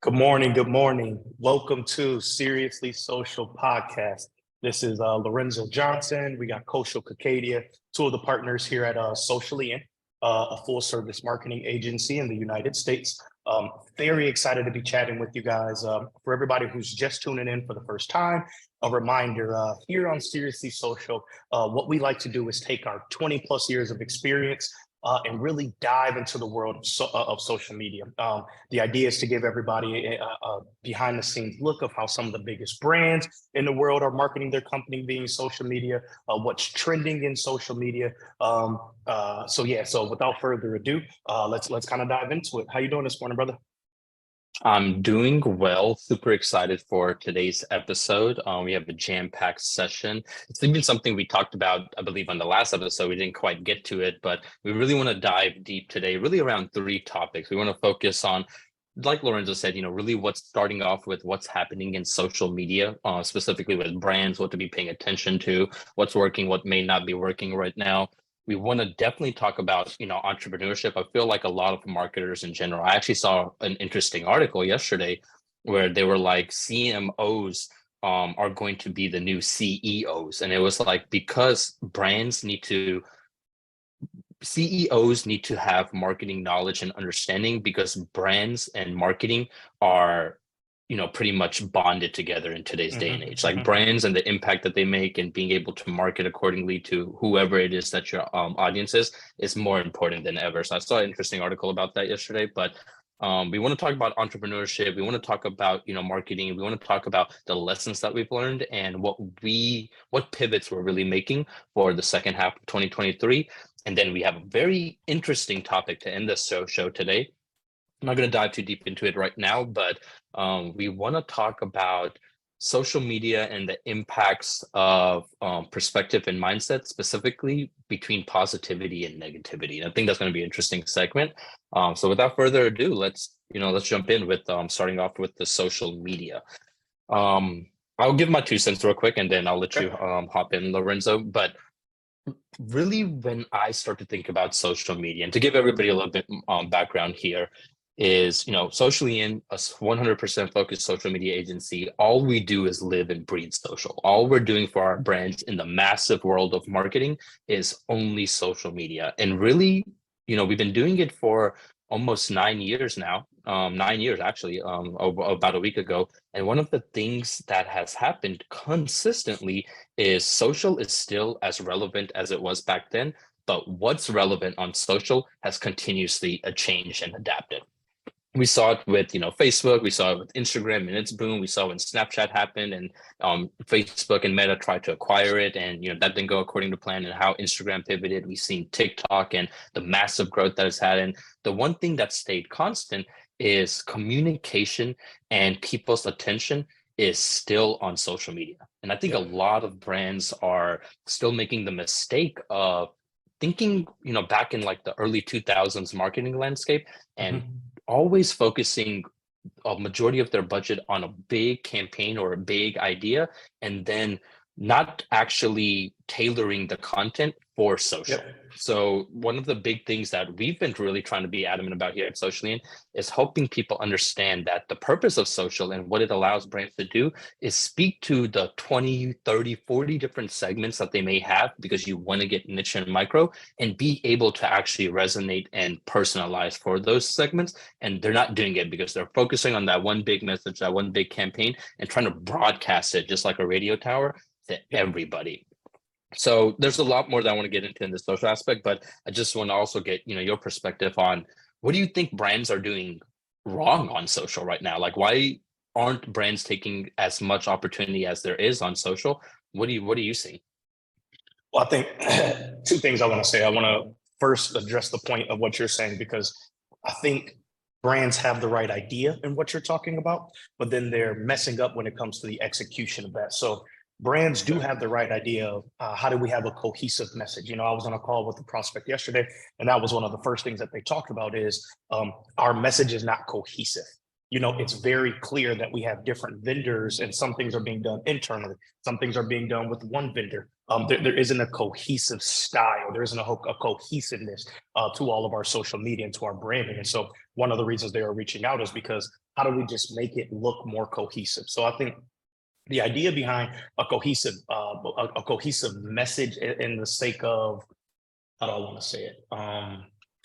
Good morning. Good morning. Welcome to Seriously Social Podcast. This is Lorenzo Johnson. We got Kaushal, two of the partners here at Socially In, a full service marketing agency in the United States. Very excited to be chatting with you guys. For everybody who's just tuning in for the first time, a reminder here on Seriously Social, what we like to do is take our 20 plus years of experience and really dive into the world of social media. The idea is to give everybody a behind the scenes look of how some of the biggest brands in the world are marketing their company via social media, what's trending in social media. So without further ado, let's kind of dive into it. How you doing this morning, brother? I'm doing well, super excited for today's episode. We have a jam-packed session. It's even something we talked about, I believe, on the last episode. We didn't quite get to it, but we really want to dive deep today, really around three topics. We want to focus on, like Lorenzo said, really what's starting off with what's happening in social media, specifically with brands, what to be paying attention to, what's working, what may not be working right now. We want to definitely talk about, entrepreneurship. I feel like a lot of marketers in general. I actually saw an interesting article yesterday where they were like CMOs are going to be the new CEOs. And it was like because CEOs need to have marketing knowledge and understanding because brands and marketing are pretty much bonded together in today's day and age. Like brands and the impact that they make and being able to market accordingly to whoever it is that your audience is more important than ever. So I saw an interesting article about that yesterday, but we want to talk about entrepreneurship. We want to talk about, marketing. We want to talk about the lessons that we've learned and what pivots we're really making for the second half of 2023. And then we have a very interesting topic to end this show today. I'm not going to dive too deep into it right now, but we want to talk about social media and the impacts of perspective and mindset, specifically between positivity and negativity. And I think that's going to be an interesting segment. So without further ado, let's jump in with starting off with the social media. I'll give my 2 cents real quick, and then I'll let you hop in, Lorenzo. But really, when I start to think about social media, and to give everybody a little bit background here, is Socially In, a 100% focused social media agency. All we do is live and breathe social. All we're doing for our brands in the massive world of marketing is only social media. And really, we've been doing it for almost 9 years now. 9 years actually, about a week ago. And one of the things that has happened consistently is social is still as relevant as it was back then, but what's relevant on social has continuously changed and adapted. We saw it with Facebook, we saw it with Instagram and its boom. We saw when Snapchat happened and Facebook and Meta tried to acquire it, and that didn't go according to plan, and how Instagram pivoted. We've seen TikTok and the massive growth that it's had. And the one thing that stayed constant is communication, and people's attention is still on social media. And I think a lot of brands are still making the mistake of thinking, back in like the early 2000s marketing landscape and always focusing a majority of their budget on a big campaign or a big idea, and then not actually tailoring the content for social. So one of the big things that we've been really trying to be adamant about here at Socially In is helping people understand that the purpose of social and what it allows brands to do is speak to the 20, 30, 40 different segments that they may have, because you want to get niche and micro and be able to actually resonate and personalize for those segments. And they're not doing it because they're focusing on that one big message, that one big campaign, and trying to broadcast it just like a radio tower to everybody. So there's a lot more that I want to get into in the social aspect, but I just want to also get, your perspective on what do you think brands are doing wrong on social right now? Like, why aren't brands taking as much opportunity as there is on social? What do you see? Well, I think 2 things I want to say. I want to first address the point of what you're saying, because I think brands have the right idea in what you're talking about, but then they're messing up when it comes to the execution of that. So brands do have the right idea of how do we have a cohesive message. I was on a call with the prospect yesterday, and that was one of the first things that they talked about is our message is not cohesive. it's very clear that we have different vendors and some things are being done internally. Some things are being done with one vendor. There isn't a cohesive style. There isn't a cohesiveness to all of our social media and to our branding. And so one of the reasons they are reaching out is because how do we just make it look more cohesive? So I think the idea behind a cohesive message in the sake of, how do I want to say it?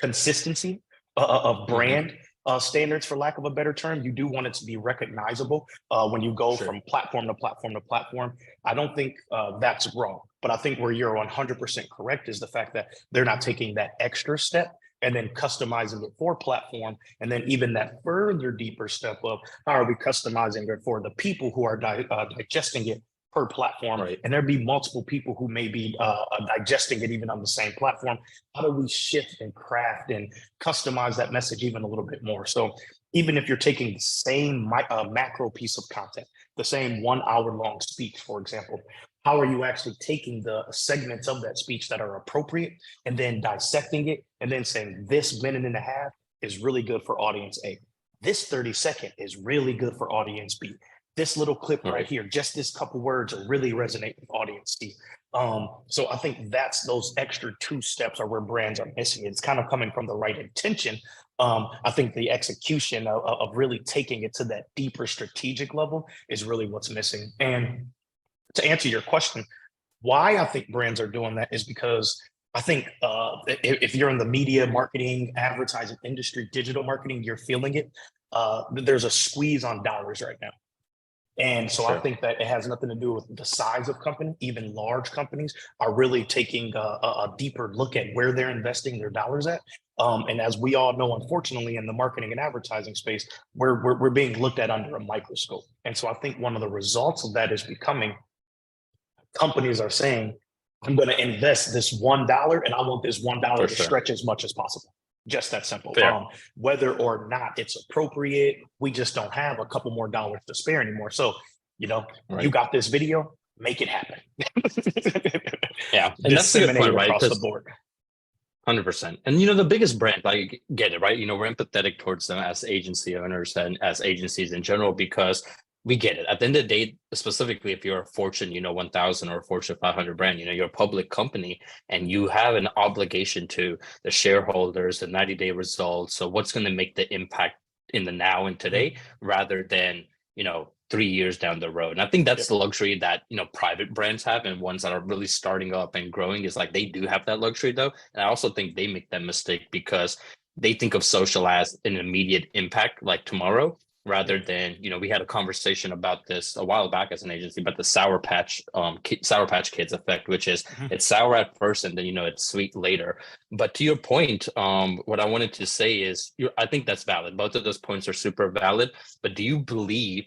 Consistency of brand standards, for lack of a better term. You do want it to be recognizable when you go from platform to platform to platform. I don't think that's wrong, but I think where you're 100% correct is the fact that they're not taking that extra step and then customizing it for platform. And then even that further deeper step of how are we customizing it for the people who are digesting it per platform. Right. And there'd be multiple people who may be digesting it even on the same platform. How do we shift and craft and customize that message even a little bit more? So even if you're taking the same macro piece of content, the same 1 hour long speech, for example, how are you actually taking the segments of that speech that are appropriate and then dissecting it and then saying this minute and a half is really good for audience A. This 30-second is really good for audience B. This little clip right here, just this couple words will really resonate with audience C. So I think that's those extra 2 steps are where brands are missing. It's kind of coming from the right intention. I think the execution of really taking it to that deeper strategic level is really what's missing. And to answer your question, why I think brands are doing that is because I think if you're in the media, marketing, advertising industry, digital marketing, you're feeling it. There's a squeeze on dollars right now. And so I think that it has nothing to do with the size of company. Even large companies are really taking a deeper look at where they're investing their dollars at. And as we all know, unfortunately, in the marketing and advertising space, we're being looked at under a microscope. And so I think one of the results of that is becoming companies are saying, I'm going to invest this $1 and I want this $1 to stretch as much as possible. Just that simple. Whether or not it's appropriate, we just don't have a couple more dollars to spare anymore. So, you got this video, make it happen. And that's the good point, right? Across the board. 100%. And the biggest brand, I get it, right? We're empathetic towards them as agency owners and as agencies in general, because we get it. At the end of the day, specifically if you're a Fortune, 1000 or a Fortune 500 brand, you're a public company and you have an obligation to the shareholders, the 90-day results. So what's going to make the impact in the now and today rather than, 3 years down the road. And I think that's the luxury that, private brands have, and ones that are really starting up and growing is like, they do have that luxury though. And I also think they make that mistake because they think of social as an immediate impact, like tomorrow, rather than, we had a conversation about this a while back as an agency about the Sour Patch Kids effect, which is it's sour at first and then, it's sweet later. But to your point, what I wanted to say is, I think that's valid. Both of those points are super valid. But do you believe,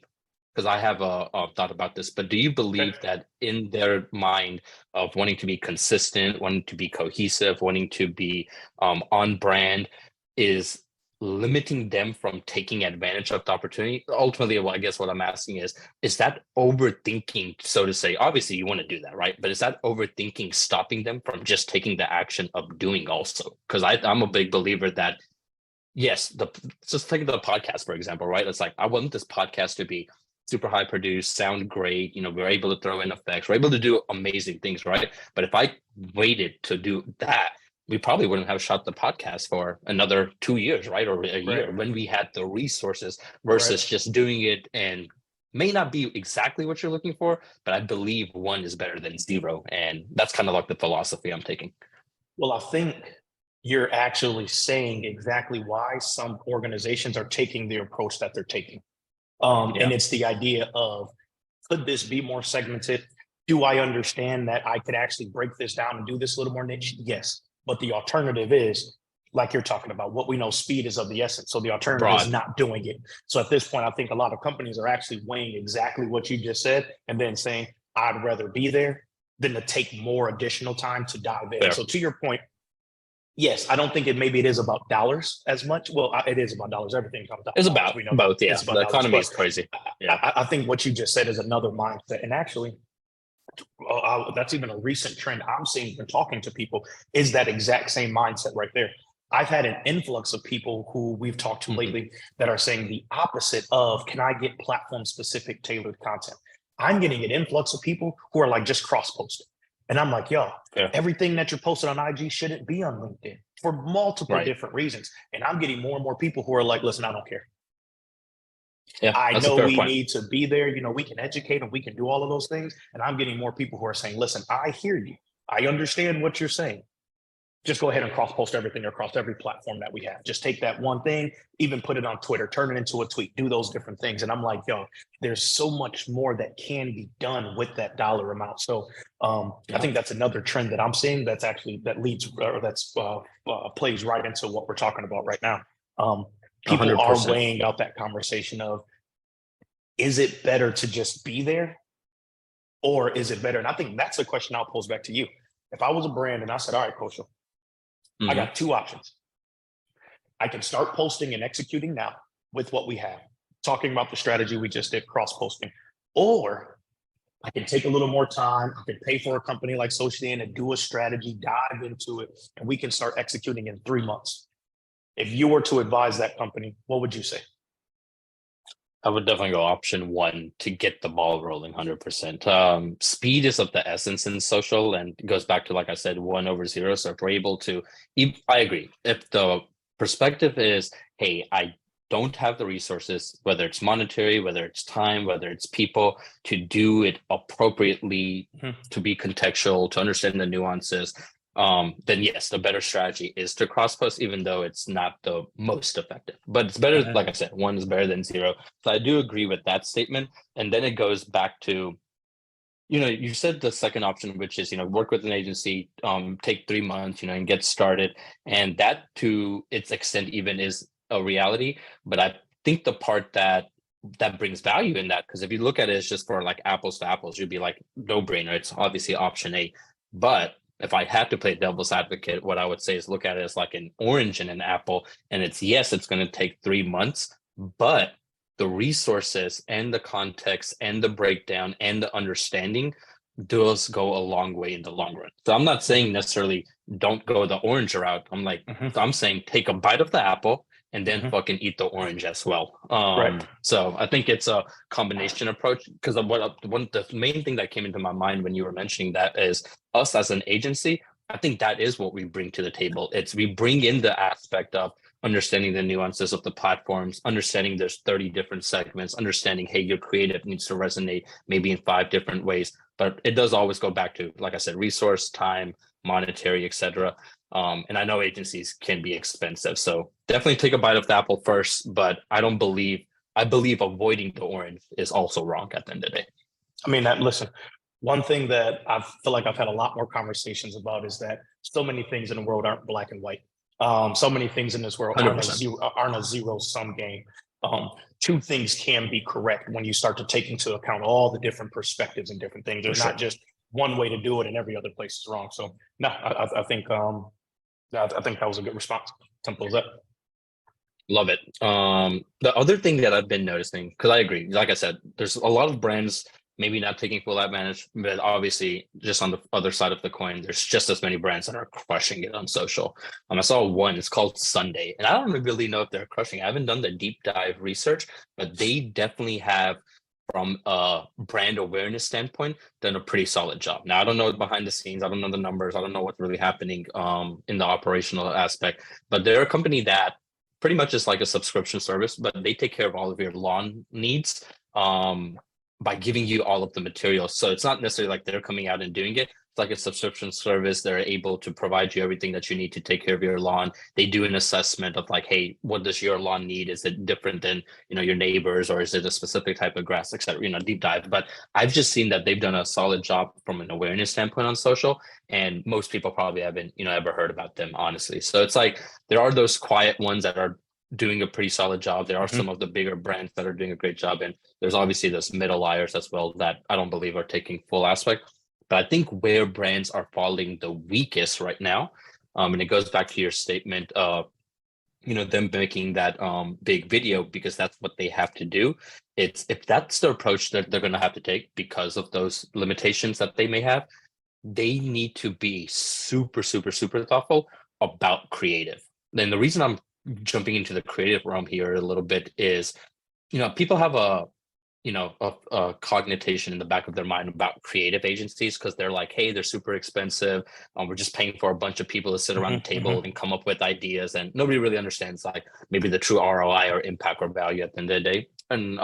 because I have a thought about this, but do you believe that in their mind of wanting to be consistent, wanting to be cohesive, wanting to be on brand is limiting them from taking advantage of the opportunity? Ultimately, I guess what I'm asking is that overthinking, so to say? Obviously, you want to do that, right? But is that overthinking stopping them from just taking the action of doing also? Because I'm a big believer that, yes, just take the podcast, for example, right? It's like, I want this podcast to be super high produced, sound great. We're able to throw in effects. We're able to do amazing things, right? But if I waited to do that, we probably wouldn't have shot the podcast for another 2 years, right? Or a year when we had the resources versus just doing it, and may not be exactly what you're looking for, but I believe one is better than zero. And that's kind of like the philosophy I'm taking. Well, I think you're actually saying exactly why some organizations are taking the approach that they're taking. And it's the idea of, could this be more segmented? Do I understand that I could actually break this down and do this a little more niche? Yes. But the alternative is, like you're talking about, what we know, speed is of the essence. So the alternative is not doing it. So at this point, I think a lot of companies are actually weighing exactly what you just said and then saying, I'd rather be there than to take more additional time to dive in. So to your point, yes, I don't think it is about dollars as much. Well, it is about dollars. Everything comes down. It's about both. Yeah, the economy is crazy. I think what you just said is another mindset. And actually, that's even a recent trend I'm seeing when talking to people, is that exact same mindset right there. I've had an influx of people who we've talked to lately that are saying the opposite of, can I get platform specific tailored content? I'm getting an influx of people who are like just cross posting. And I'm like, yo, everything that you're posting on IG shouldn't be on LinkedIn for multiple different reasons. And I'm getting more and more people who are like, listen, I don't care. Yeah, I know we need to be there. You know, we can educate and we can do all of those things. And I'm getting more people who are saying, listen, I hear you. I understand what you're saying. Just go ahead and cross post everything across every platform that we have. Just take that one thing, even put it on Twitter, turn it into a tweet, do those different things. And I'm like, yo, there's so much more that can be done with that dollar amount. So I think that's another trend that I'm seeing that's actually that leads or that's plays right into what we're talking about right now. People 100%. are weighing out that conversation of, is it better to just be there or is it better? And I think that's the question I'll pose back to you. If I was a brand and I said, all right, Kaushal, I got two options. I can start posting and executing now with what we have, talking about the strategy we just did, cross posting, or I can take a little more time. I can pay for a company like Socially and do a strategy, dive into it, and we can start executing in 3 months. If you were to advise that company, what would you say? I would definitely go option one to get the ball rolling 100%. Speed is of the essence in social, and it goes back to, like I said, 1/0. So if we're able to, I agree. If the perspective is, hey, I don't have the resources, whether it's monetary, whether it's time, whether it's people, to do it appropriately, to be contextual, to understand the nuances, then yes, the better strategy is to cross post, even though it's not the most effective. But it's better, like I said, one is better than zero. So I do agree with that statement. And then it goes back to, you said the second option, which is, work with an agency, take 3 months, and get started. And that to its extent even is a reality. But I think the part that brings value in that, because if you look at it as just for like apples to apples, you'd be like, no brainer. It's obviously option A. But if I had to play devil's advocate, what I would say is look at it as like an orange and an apple. And it's going to take 3 months, but the resources and the context and the breakdown and the understanding does go a long way in the long run. So I'm not saying necessarily don't go the orange route. I'm like, I'm saying take a bite of the apple and then fucking eat the orange as well. So I think it's a combination approach, because the main thing that came into my mind when you were mentioning that is us as an agency. I think that is what we bring to the table. We bring in the aspect of understanding the nuances of the platforms, understanding there's 30 different segments, understanding, hey, your creative needs to resonate maybe in 5 different ways. But it does always go back to, like I said, resource, time, monetary, etc. And I know agencies can be expensive. So definitely take a bite of the apple first. But I believe avoiding the orange is also wrong at the end of the day. I mean, listen, one thing that I feel like I've had a lot more conversations about is that so many things in the world aren't black and white. So many things in this world aren't a zero-sum game. 2 things can be correct when you start to take into account all the different perspectives and different things. There's not just one way to do it and every other place is wrong. So no, I think that was a good response. Simple as that. Love it. The other thing that I've been noticing, because I agree, like I said, there's a lot of brands maybe not taking full advantage, but obviously just on the other side of the coin, there's just as many brands that are crushing it on social. I saw one, it's called Sunday, and I don't really know if they're crushing. I haven't done the deep dive research, but they definitely have, from a brand awareness standpoint, done a pretty solid job. Now, I don't know behind the scenes. I don't know the numbers. I don't know what's really happening in the operational aspect, but they're a company that pretty much is like a subscription service, but they take care of all of your lawn needs by giving you all of the materials. So it's not necessarily like they're coming out and doing it. It's like a subscription service. They're able to provide you everything that you need to take care of your lawn. They do an assessment of like, hey, what does your lawn need? Is it different than, your neighbors, or is it a specific type of grass, et cetera, deep dive. But I've just seen that they've done a solid job from an awareness standpoint on social. And most people probably haven't, ever heard about them, honestly. So it's like, there are those quiet ones that are doing a pretty solid job. There are some of the bigger brands that are doing a great job. And there's obviously those middle liars as well that I don't believe are taking full aspect. But I think where brands are falling the weakest right now, and it goes back to your statement of, them making that big video because that's what they have to do. It's, if that's the approach that they're going to have to take because of those limitations that they may have, they need to be super, super, super thoughtful about creative. then the reason I'm jumping into the creative realm here a little bit is, people have a cognition in the back of their mind about creative agencies, because they're like, hey, they're super expensive. We're just paying for a bunch of people to sit around the table and come up with ideas, and nobody really understands like maybe the true ROI or impact or value at the end of the day. And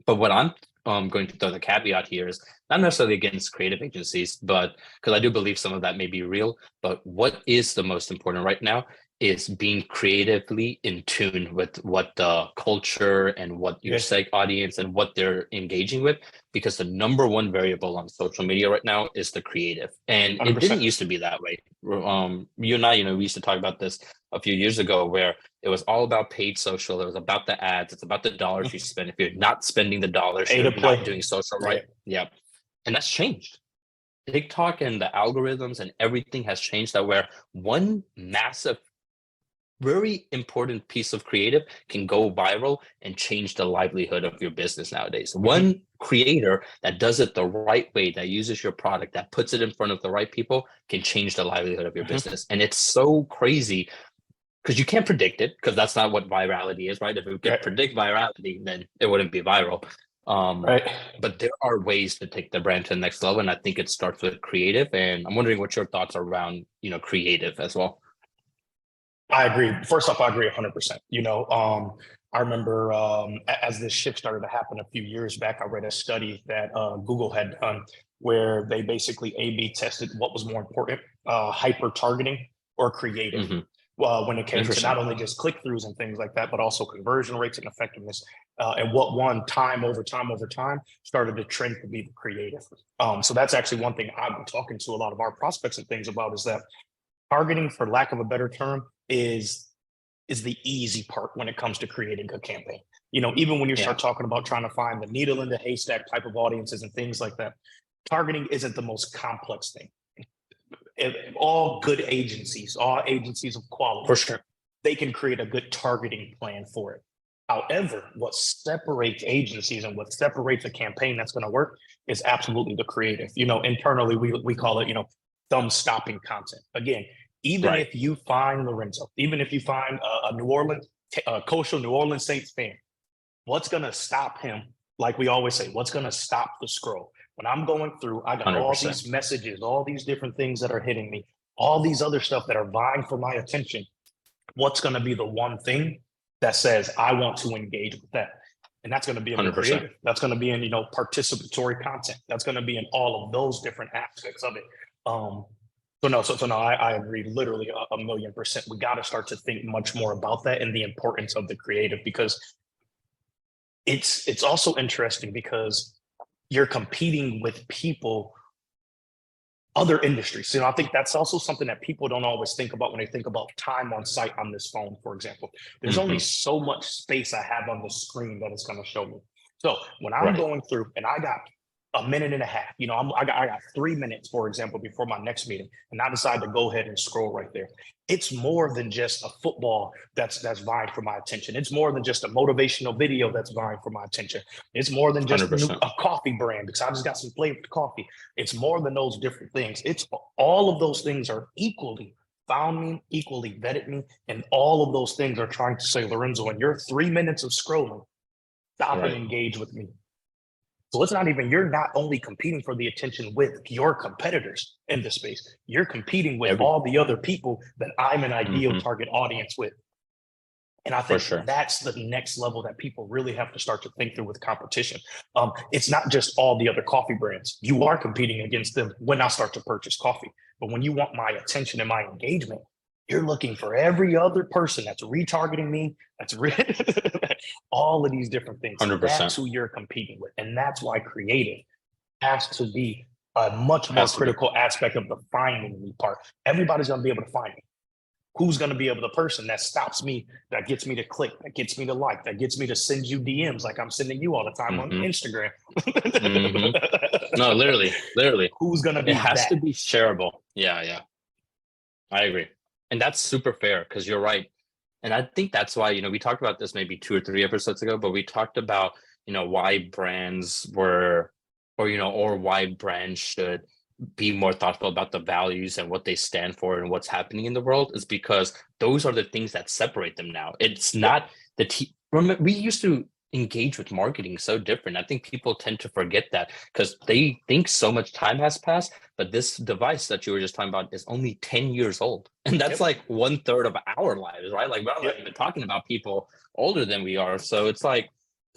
but what I'm going to throw the caveat here is not necessarily against creative agencies, but because I do believe some of that may be real. But what is the most important right now is being creatively in tune with what the culture and what your audience and what they're engaging with, because the number one variable on social media right now is the creative, and 100%. it didn't used to be that way. You and I, we used to talk about this a few years ago, where it was all about paid social. It was about the ads. It's about the dollars you spend. If you're not spending the dollars, you're not doing social right. Yeah. And that's changed. TikTok and the algorithms and everything has changed, that where one massive, very important piece of creative can go viral and change the livelihood of your business nowadays. One creator that does it the right way, that uses your product, that puts it in front of the right people, can change the livelihood of your business. And it's so crazy, because you can't predict it, because that's not what virality is, right? If we could predict virality, then it wouldn't be viral. But there are ways to take the brand to the next level, and I think it starts with creative. And I'm wondering what your thoughts are around, creative as well. I agree. First off, I agree 100%. I remember as this shift started to happen a few years back, I read a study that Google had done where they basically A/B tested what was more important, hyper targeting or creative. Well, when it came to not only just click-throughs and things like that, but also conversion rates and effectiveness, and what won time over time started to trend to be the creative. So that's actually one thing I've been talking to a lot of our prospects and things about, is that targeting, for lack of a better term, is the easy part when it comes to creating a campaign. Even when you start talking about trying to find the needle in the haystack type of audiences and things like that, targeting isn't the most complex thing. All good agencies, all agencies of quality, for sure, they can create a good targeting plan for it. However, what separates agencies and what separates a campaign that's going to work is absolutely the creative. Internally, we call it, thumb stopping content. Again, even if you find Lorenzo, even if you find a New Orleans, Kaushal New Orleans Saints fan, what's going to stop him? Like we always say, what's going to stop the scroll? When I'm going through, I got 100%. All these messages, all these different things that are hitting me, all these other stuff that are vying for my attention. What's going to be the one thing that says I want to engage with that? And that's going to be in the creative. That's going to be in, participatory content. That's going to be in all of those different aspects of it. So I agree literally 1,000,000%. We got to start to think much more about that and the importance of the creative, because it's also interesting because you're competing with people, other industries. I think that's also something that people don't always think about when they think about time on site on this phone, for example. There's only so much space I have on the screen that it's going to show me. So when I'm going through and I got a minute and a half, I got 3 minutes, for example, before my next meeting, and I decide to go ahead and scroll right there. It's more than just a football that's vying for my attention. It's more than just a motivational video that's vying for my attention. It's more than just a coffee brand, because I just got some flavored coffee. It's more than those different things. It's all of those things are equally found me, equally vetted me, and all of those things are trying to say, Lorenzo, in your 3 minutes of scrolling, stop and engage with me. So it's not even, you're not only competing for the attention with your competitors in the space, you're competing with all the other people that I'm an ideal target audience with. And I think that's the next level that people really have to start to think through with competition. It's not just all the other coffee brands. You are competing against them when I start to purchase coffee. But when you want my attention and my engagement, you're looking for every other person that's retargeting me, that's all of these different things. 100%. That's who you're competing with. And that's why creative has to be a much more critical aspect of the finding me part. Everybody's going to be able to find me. Who's going to be able, the person that stops me, that gets me to click, that gets me to like, that gets me to send you DMs like I'm sending you all the time on Instagram. No, literally. Who's going to be It has to be shareable. Yeah. I agree. And that's super fair, because you're right. And I think that's why, we talked about this maybe 2 or 3 episodes ago, but we talked about, why brands were, or why brands should be more thoughtful about the values and what they stand for and what's happening in the world is because those are the things that separate them now. It's not remember, we used to engage with marketing so different. I think people tend to forget that because they think so much time has passed, but this device that you were just talking about is only 10 years old. And that's like 1/3 of our lives, right? Like we're not even talking about people older than we are. So it's like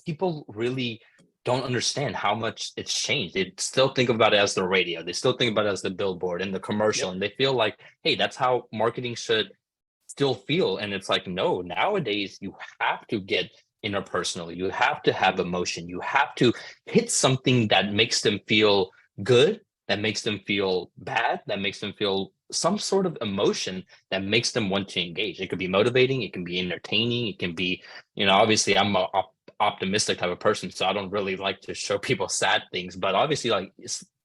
people really don't understand how much it's changed. They still think about it as the radio. They still think about it as the billboard and the commercial. And they feel like, hey, that's how marketing should still feel. And it's like, no, nowadays you have to get interpersonal. You have to have emotion. You have to hit something that makes them feel good, that makes them feel bad, that makes them feel some sort of emotion that makes them want to engage. It could be motivating. It can be entertaining. It can be, obviously I'm a optimistic type of person, so I don't really like to show people sad things, but obviously like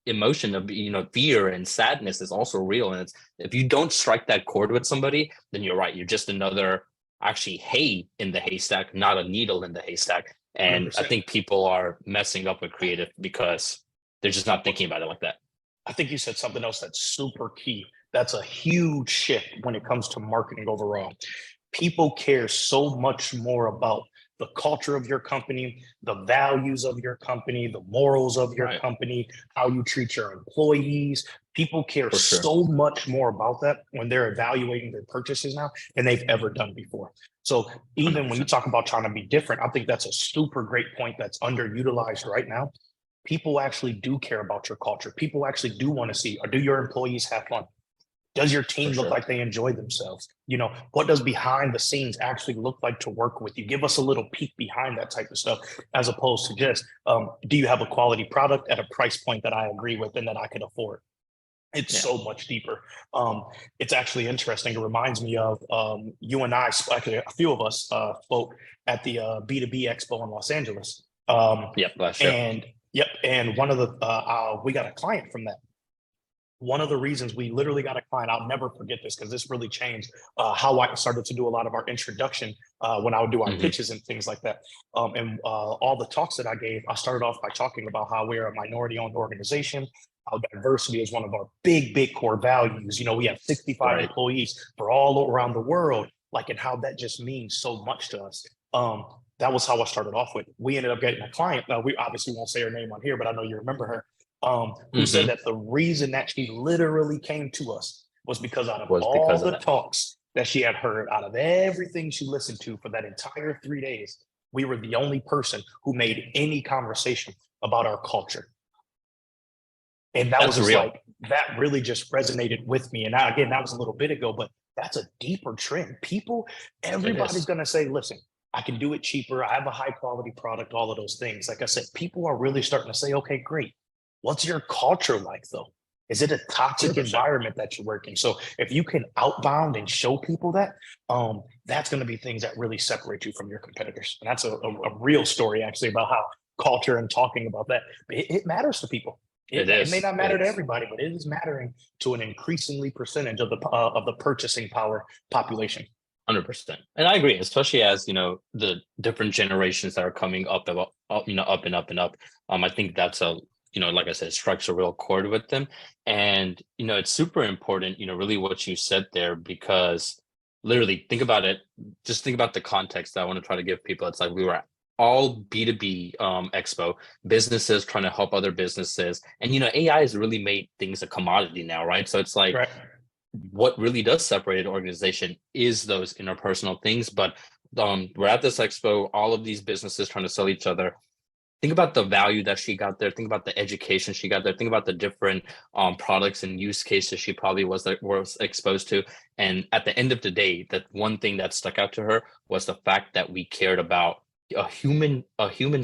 emotion of fear and sadness is also real, and it's, if you don't strike that chord with somebody, then you're right, you're just another actually hay in the haystack, not a needle in the haystack. And 100%. I think people are messing up with creative because they're just not thinking about it like that. I think you said something else that's super key. That's a huge shift when it comes to marketing overall. People care so much more about the culture of your company, the values of your company, the morals of your company, how you treat your employees. People care so much more about that when they're evaluating their purchases now than they've ever done before. So even 100%. When you talk about trying to be different, I think that's a super great point that's underutilized right now. People actually do care about your culture. People actually do want to see, or do your employees have fun? Does your team look like they enjoy themselves? What does behind the scenes actually look like to work with you? Give us a little peek behind that type of stuff, as opposed to just, do you have a quality product at a price point that I agree with and that I can afford? It's so much deeper. It's actually interesting. It reminds me of you and I, actually a few of us spoke at the B2B Expo in Los Angeles. Last year. And one of the, we got a client from that. One of the reasons we literally got a client, I'll never forget this because this really changed how I started to do a lot of our introduction when I would do our pitches and things like that. And all the talks that I gave, I started off by talking about how we're a minority-owned organization, how diversity is one of our big core values. We have 65 employees for all around the world, and how that just means so much to us. That was how I started off with. We ended up getting a client. We obviously won't say her name on here, but I know you remember her. Who said that the reason that she literally came to us was because out of all the talks that she had heard, out of everything she listened to for that entire 3 days, we were the only person who made any conversation about our culture. And that was real. That really just resonated with me. And again, that was a little bit ago, but that's a deeper trend. Everybody's going to say, listen, I can do it cheaper. I have a high quality product, all of those things. Like I said, people are really starting to say, okay, great. What's your culture like, though? Is it a toxic 100%. Environment that you're working? So if you can outbound and show people that, that's going to be things that really separate you from your competitors. And that's a real story, actually, about how culture and talking about that, it matters to people. It may not matter to everybody, but it is mattering to an increasingly percentage of the purchasing power population. 100%. And I agree, especially as, the different generations that are coming up and up. I think that's like I said, it strikes a real chord with them. And, it's super important, really what you said there, because literally think about it. Just think about the context that I want to try to give people. It's like we were all B2B expo, businesses trying to help other businesses. And, AI has really made things a commodity now, right? So it's like, what really does separate an organization is those interpersonal things. But we're at this expo, all of these businesses trying to sell each other. Think about the value that she got there. Think about the education she got there. Think about the different products and use cases she probably was exposed to. And at the end of the day, that one thing that stuck out to her was the fact that we cared about a human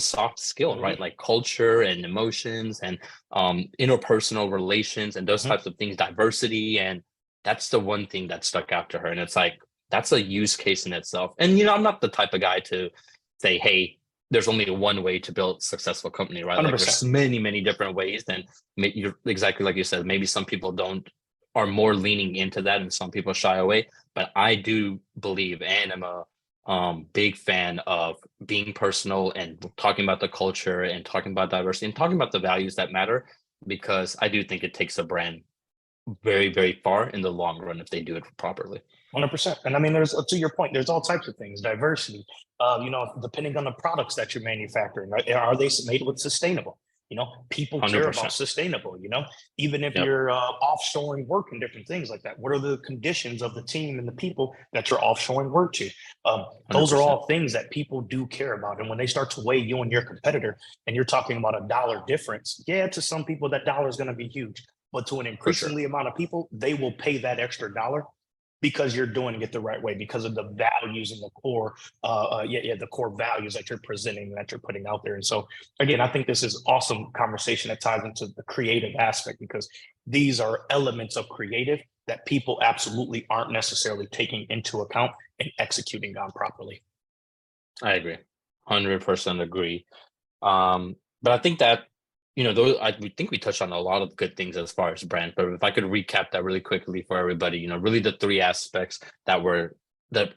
soft skill, right? Like culture and emotions and interpersonal relations and those types of things, diversity. And that's the one thing that stuck out to her. And it's like, that's a use case in itself. And, I'm not the type of guy to say, hey, there's only one way to build a successful company, right? Like there's many different ways. And you're exactly like you said, maybe some people are more leaning into that and some people shy away. But I do believe, and I'm a big fan of being personal and talking about the culture and talking about diversity and talking about the values that matter. because I do think it takes a brand very, very far in the long run if they do it properly. 100%. And I mean, there's to your point, there's all types of things, diversity. Depending on the products that you're manufacturing, right? Are they made with sustainable? People care about 100%. sustainable. Even if Yep. you're offshoring work and different things like that, what are the conditions of the team and the people that you're offshoring work to? Those are 100%. all things that people do care about. And when they start to weigh you and your competitor, and you're talking about a dollar difference, yeah, to some people that dollar is going to be huge, but to an For sure. increasingly amount of people, they will pay that extra dollar because you're doing it the right way, because of the values and the core, the core values that you're presenting, that you're putting out there. And so, again, I think this is awesome conversation that ties into the creative aspect, because these are elements of creative that people absolutely aren't necessarily taking into account and executing on properly. I agree. 100% agree. But I think that, we think we touched on a lot of good things as far as brand, but if I could recap that really quickly for everybody, really the three aspects that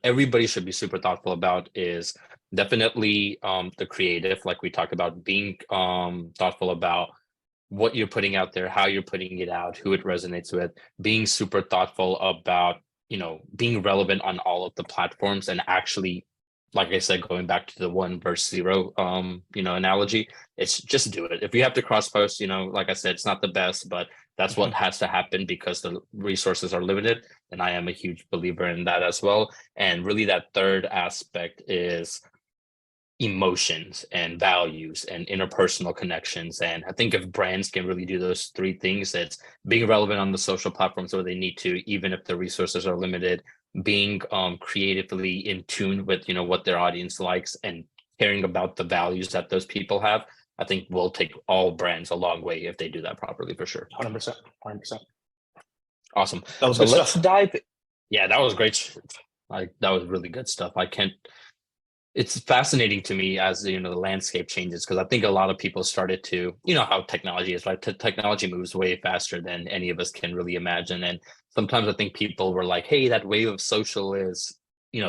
everybody should be super thoughtful about is definitely the creative, like we talked about, being thoughtful about what you're putting out there, how you're putting it out, who it resonates with, being super thoughtful about, being relevant on all of the platforms, and actually, like I said, going back to the 1 versus 0, analogy, it's just do it. If you have to cross post, like I said, it's not the best, but that's what has to happen because the resources are limited. And I am a huge believer in that as well. And really that third aspect is emotions and values and interpersonal connections. And I think if brands can really do those three things, it's being relevant on the social platforms where they need to, even if the resources are limited, being creatively in tune with what their audience likes, and caring about the values that those people have, I think will take all brands a long way if they do that properly, for sure. 100%. 100%. Awesome. That was So good let's stuff. dive. Yeah, that was great. That was really good stuff. It's fascinating to me as the landscape changes, because I think a lot of people started to, how technology is, like technology moves way faster than any of us can really imagine. And sometimes I think people were like, hey, that wave of social is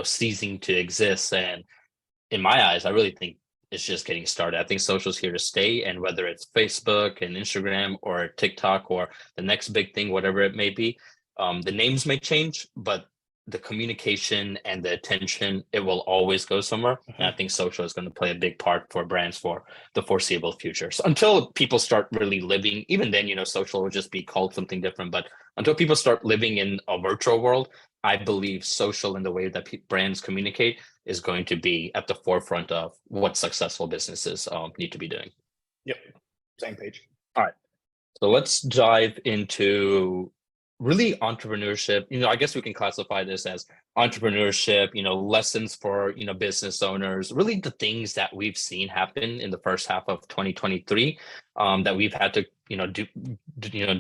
ceasing to exist. And in my eyes, I really think it's just getting started. I think social's here to stay, and whether it's Facebook and Instagram or TikTok or the next big thing, whatever it may be, the names may change, but the communication and the attention, it will always go somewhere. And I think social is going to play a big part for brands for the foreseeable future. So until people start really living, even then, social will just be called something different. But until people start living in a virtual world, I believe social, in the way that brands communicate, is going to be at the forefront of what successful businesses need to be doing. Yep. Same page. All right. So let's dive into really entrepreneurship. I guess we can classify this as entrepreneurship, lessons for, business owners, really the things that we've seen happen in the first half of 2023, that we've had to,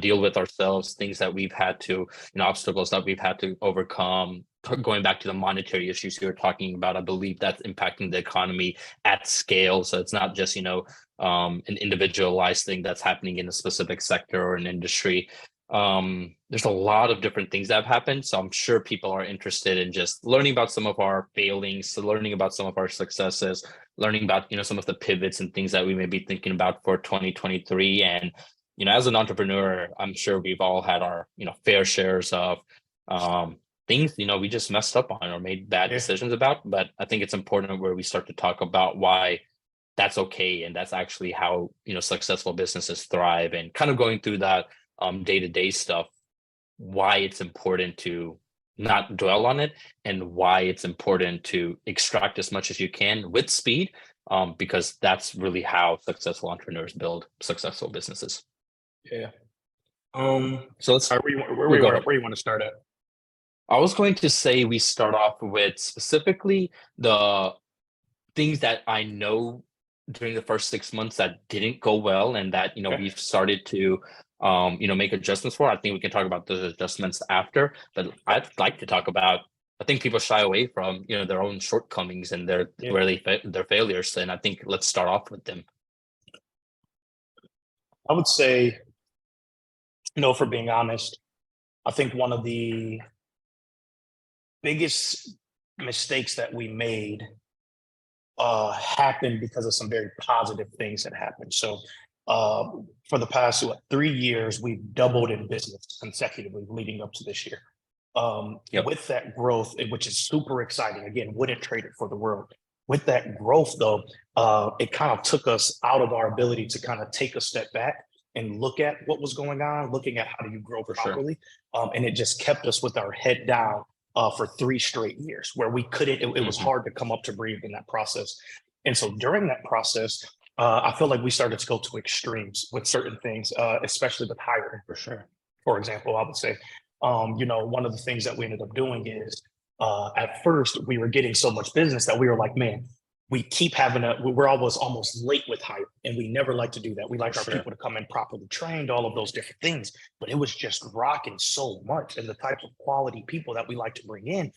deal with ourselves, things that we've had to, obstacles that we've had to overcome. Going back to the monetary issues you were talking about, I believe that's impacting the economy at scale. So it's not just, an individualized thing that's happening in a specific sector or an industry. There's a lot of different things that have happened. So I'm sure people are interested in just learning about some of our failings, learning about some of our successes, learning about, some of the pivots and things that we may be thinking about for 2023. And, as an entrepreneur, I'm sure we've all had our, fair shares of things, we just messed up on or made bad decisions about. But I think it's important where we start to talk about why that's okay. And that's actually how, successful businesses thrive, and kind of going through that day-to-day stuff, why it's important to not dwell on it, and why it's important to extract as much as you can with speed, because that's really how successful entrepreneurs build successful businesses. Yeah. So let's where you want to start at? I was going to say we start off with specifically the things that I know during the first 6 months that didn't go well, and that we've started to make adjustments for. I think we can talk about those adjustments after, but I'd like to talk about, I think people shy away from their own shortcomings and their failures, and I think let's start off with them. I would say, for being honest, I think one of the biggest mistakes that we made happened because of some very positive things that happened. So For the past 3 years, we've doubled in business consecutively leading up to this year. Yep. With that growth, which is super exciting, again, wouldn't trade it for the world. With that growth, though, it kind of took us out of our ability to kind of take a step back and look at what was going on, looking at how do you grow properly. And it just kept us with our head down for 3 straight years where we couldn't, it was hard to come up to breathe in that process. And so during that process, I feel like we started to go to extremes with certain things, especially with hiring. For sure. For example, I would say, one of the things that we ended up doing is at first we were getting so much business that we were like, man, we keep having we're almost late with hiring, and we never like to do that. We like our people to come in properly trained, all of those different things, but it was just rocking so much. And the type of quality people that we like to bring in,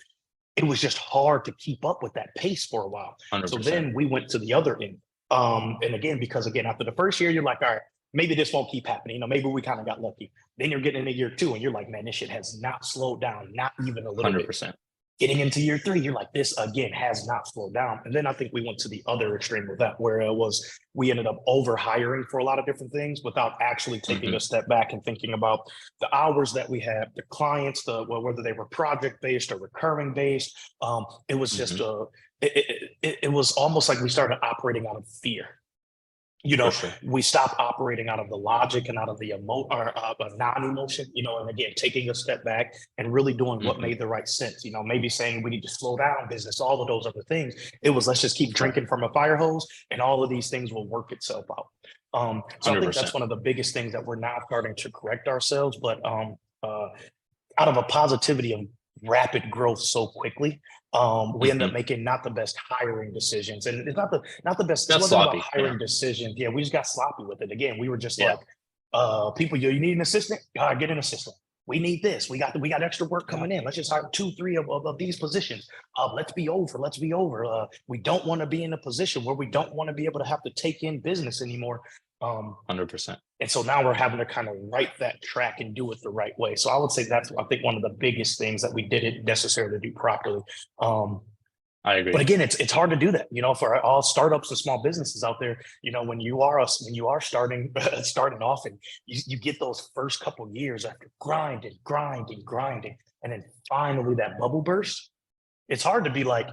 it was just hard to keep up with that pace for a while. 100%. So then we went to the other end. And again, because again, after the first year, you're like, all right, maybe this won't keep happening. Maybe we kind of got lucky. Then you're getting into year 2 and you're like, man, this shit has not slowed down, not even a little 100%. bit. Getting into year 3, you're like, this again has not slowed down. And then I think we went to the other extreme of that, where we ended up over hiring for a lot of different things without actually taking a step back and thinking about the hours that we have, the clients, whether they were project based or recurring based. It was just it was almost like we started operating out of fear. We stopped operating out of the logic and out of the non-emotion, and again, taking a step back and really doing what made the right sense, maybe saying we need to slow down business, all of those other things. It was, let's just keep drinking from a fire hose and all of these things will work itself out. So I think that's one of the biggest things that we're now starting to correct ourselves, but out of a positivity of rapid growth so quickly, we end up making not the best hiring decisions, and it's not the best. It wasn't sloppy, about hiring decisions. Yeah, we just got sloppy with it. Again, we were just like, people, you need an assistant? Get an assistant. We need this. We got extra work coming in. Let's just hire 2, 3 of these positions. Let's be over. We don't want to be in a position where we don't want to be able to have to take in business anymore. 100%. And so now we're having to kind of right that track and do it the right way. So I would say that's, I think, one of the biggest things that we didn't necessarily do properly. I agree. But again, it's hard to do that, for all startups and small businesses out there. When you are starting off, and you get those first couple of years after grinding, and then finally that bubble burst. It's hard to be like,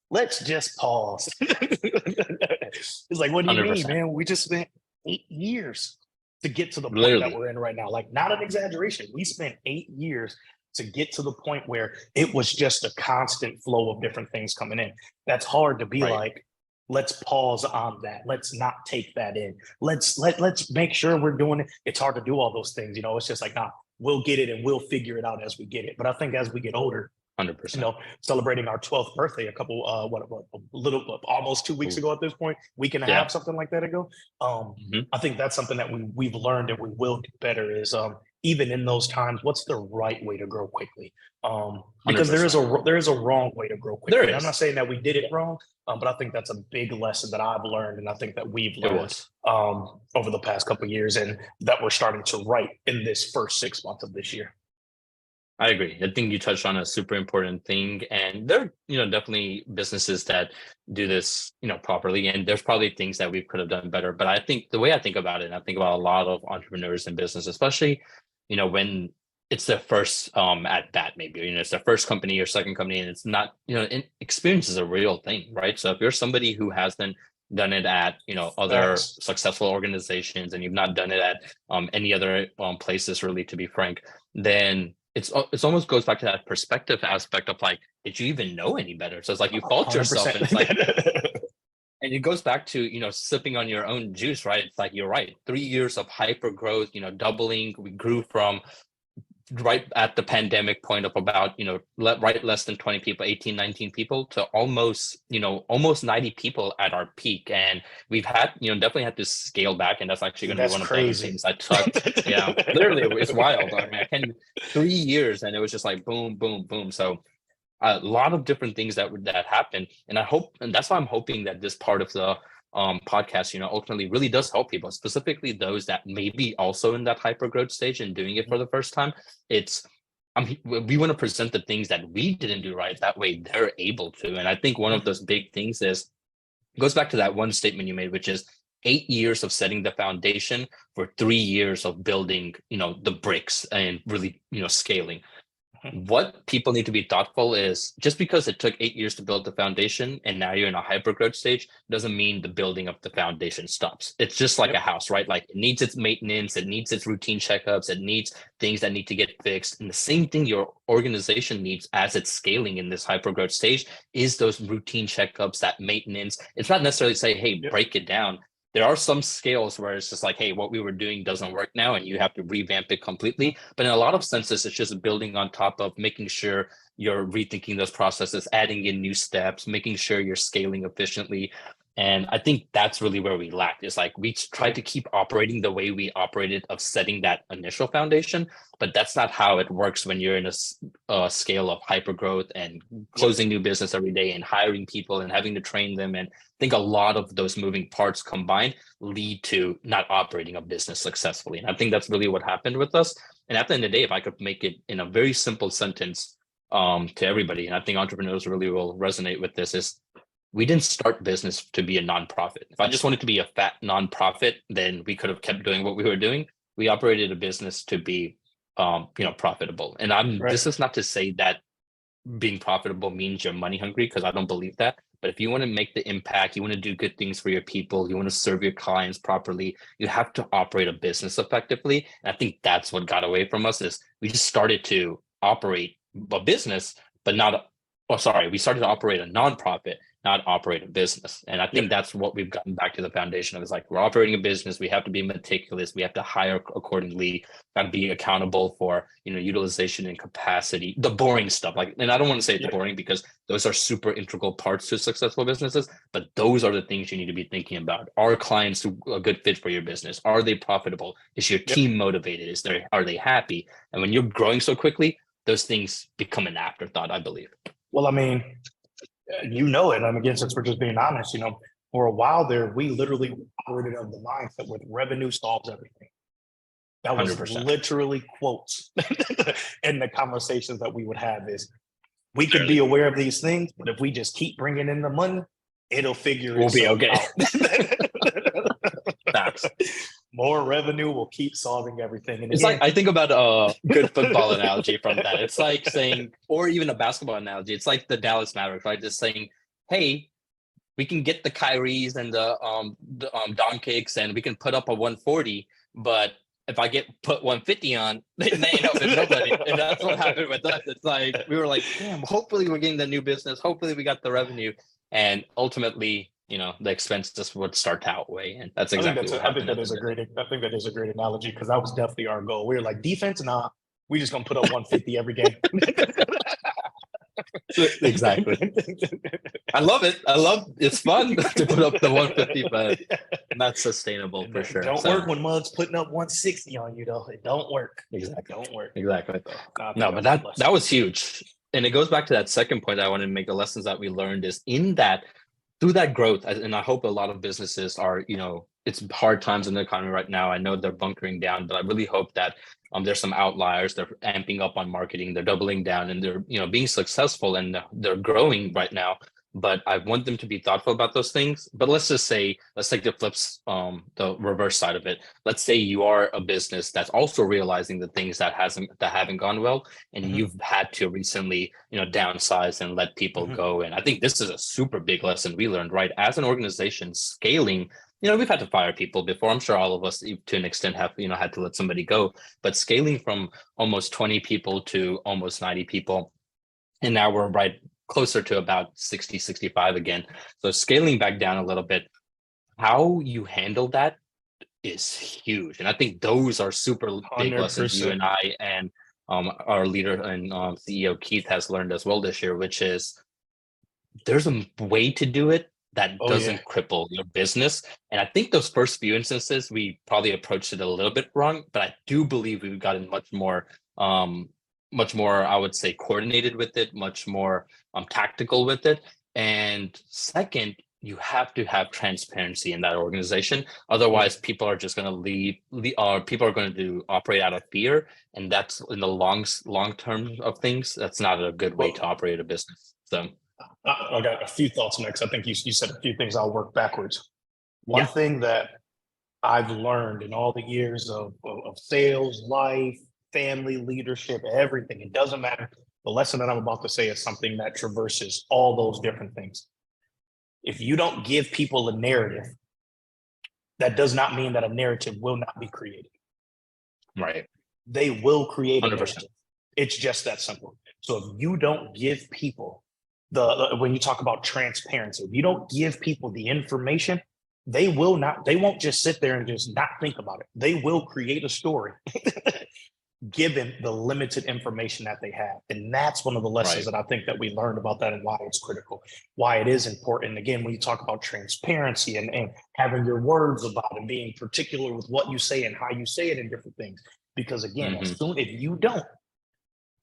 let's just pause. It's like, what do you 100%. mean, man? We just spent 8 years to get to the point that we're in right now. Like, not an exaggeration. We spent 8 years to get to the point where it was just a constant flow of different things coming in. That's hard to be like, let's pause on that. Let's not take that in. Let's make sure we're doing it. It's hard to do all those things. It's just like, nah, we'll get it and we'll figure it out as we get it. But I think as we get older, 100%. Celebrating our 12th birthday almost 2 weeks ago at this point, week and a half, something like that ago. I think that's something that we've learned and we will get better is even in those times, what's the right way to grow quickly? Because there is a wrong way to grow quickly. I'm not saying that we did it wrong, but I think that's a big lesson that I've learned, and I think that we've learned over the past couple of years, and that we're starting to write in this first 6 months of this year. I agree. I think you touched on a super important thing, and there are, definitely businesses that do this, properly, and there's probably things that we could have done better. But I think the way I think about it, and I think about a lot of entrepreneurs in business, especially, when it's their first at bat, maybe, it's their first company or second company, and it's not, experience is a real thing, right? So if you're somebody who hasn't done it at other successful organizations, and you've not done it at any other places, really, to be frank, then it's almost goes back to that perspective aspect of like, did you even know any better? So it's like you fault 100%. Yourself, and it's like, and it goes back to sipping on your own juice, right? It's like, you're right. 3 years of hyper growth, doubling. We grew from right at the pandemic point of about less than 20 people, 18, 19 people, to almost 90 people at our peak. And we've had definitely had to scale back, and that's actually going to be one of the things I took. Yeah, literally, it's wild. I mean, 3 years, and it was just like boom, boom, boom. So a lot of different things that happened, and I hope, and that's why I'm hoping that this part of the podcast, ultimately really does help people, specifically those that may be also in that hyper growth stage and doing it for the first time. We want to present the things that we didn't do right. That way they're able to. And I think one of those big things goes back to that one statement you made, which is 8 years of setting the foundation for 3 years of building, the bricks and really, scaling. What people need to be thoughtful is, just because it took 8 years to build the foundation and now you're in a hyper growth stage doesn't mean the building of the foundation stops. It's just like a house, right? Like, it needs its maintenance, it needs its routine checkups, it needs things that need to get fixed. And the same thing your organization needs as it's scaling in this hyper growth stage is those routine checkups, that maintenance. It's not necessarily say, hey, break it down. There are some scales where it's just like, hey, what we were doing doesn't work now, and you have to revamp it completely. But in a lot of senses, it's just building on top of making sure you're rethinking those processes, adding in new steps, making sure you're scaling efficiently. And I think that's really where we lacked. Is like, we tried to keep operating the way we operated of setting that initial foundation, but that's not how it works when you're in a scale of hyper growth and closing new business every day and hiring people and having to train them. And I think a lot of those moving parts combined lead to not operating a business successfully. And I think that's really what happened with us. And at the end of the day, if I could make it in a very simple sentence to everybody, and I think entrepreneurs really will resonate with this, is we didn't start business to be a nonprofit. If I just wanted to be a fat nonprofit, then we could have kept doing what we were doing. We operated a business to be, profitable. And this is not to say that being profitable means you're money hungry, because I don't believe that. But if you want to make the impact, you want to do good things for your people, you want to serve your clients properly, you have to operate a business effectively. And I think that's what got away from us, is we just started to operate a business, but not, we started to operate a nonprofit, not operate a business. And I think that's what we've gotten back to the foundation of. Is like, we're operating a business, we have to be meticulous, we have to hire accordingly, got to be accountable for, utilization and capacity, the boring stuff. Like, and I don't want to say it's boring, because those are super integral parts to successful businesses, but those are the things you need to be thinking about. Are clients a good fit for your business? Are they profitable? Is your team motivated? Are they happy? And when you're growing so quickly, those things become an afterthought, I believe. Well, I mean, it. I mean, again, since we're just being honest, for a while there, we literally operated of the mindset with revenue solves everything. That was 100%. literally quotes in the conversations that we would have. Is we could be aware of these things, but if we just keep bringing in the money, it'll figure itself out. Facts. More revenue will keep solving everything. And it's like, I think about a good football analogy from that. It's like saying, or even a basketball analogy, it's like the Dallas Mavericks, right? Just saying, hey, we can get the Kyries and the Don kicks, and we can put up a 140, but if I put 150 on, they ain't helping nobody. And that's what happened with us. It's like, we were like, damn, hopefully we're getting the new business. Hopefully we got the revenue. And ultimately, the expenses would start to outweigh. And that's exactly what happened. I think that is a great analogy, because that was definitely our goal. We were like, defense, nah, we just gonna put up 150 every game. Exactly. I love it. It's fun to put up the 150, but not sustainable for sure. Don't work when Mug's putting up 160 on you, though. It don't work. Exactly. Don't work. Exactly. No, but that was huge. And it goes back to that second point I wanted to make. The lessons that we learned is through that growth, and I hope a lot of businesses are, it's hard times in the economy right now. I know they're bunkering down, but I really hope that there's some outliers. They're amping up on marketing, they're doubling down, and they're being successful, and they're growing right now. But I want them to be thoughtful about those things. But let's take the reverse side of it. Let's say you are a business that's also realizing the things that haven't gone well, and you've had to recently, downsize and let people go. And I think this is a super big lesson we learned, right? As an organization scaling, we've had to fire people before. I'm sure all of us, to an extent, have had to let somebody go. But scaling from almost 20 people to almost 90 people, and now we're right closer to about 60, 65 again. So scaling back down a little bit, how you handle that is huge. And I think those are super big 100%. Lessons you and I and our leader and CEO Keith has learned as well this year, which is there's a way to do it that doesn't cripple your business. And I think those first few instances, we probably approached it a little bit wrong, but I do believe we've gotten much more, I would say, coordinated with it, much more tactical with it. And second, you have to have transparency in that organization. Otherwise, people are just going to leave, people are going to operate out of fear. And that's in the long term of things. That's not a good way to operate a business. So I got a few thoughts next. I think you said a few things. I'll work backwards. One thing that I've learned in all the years of sales, life, family, leadership, everything, it doesn't matter. The lesson that I'm about to say is something that traverses all those different things. If you don't give people a narrative, that does not mean that a narrative will not be created. Right. They will create a 100%. narrative. It's just that simple. So if you don't give people when you talk about transparency, if you don't give people the information, they won't just sit there and just not think about it. They will create a story given the limited information that they have. And that's one of the lessons that I think that we learned about that and why it's critical, why it is important. Again, when you talk about transparency and having your words about it, being particular with what you say and how you say it and different things. Because again, as soon if you don't,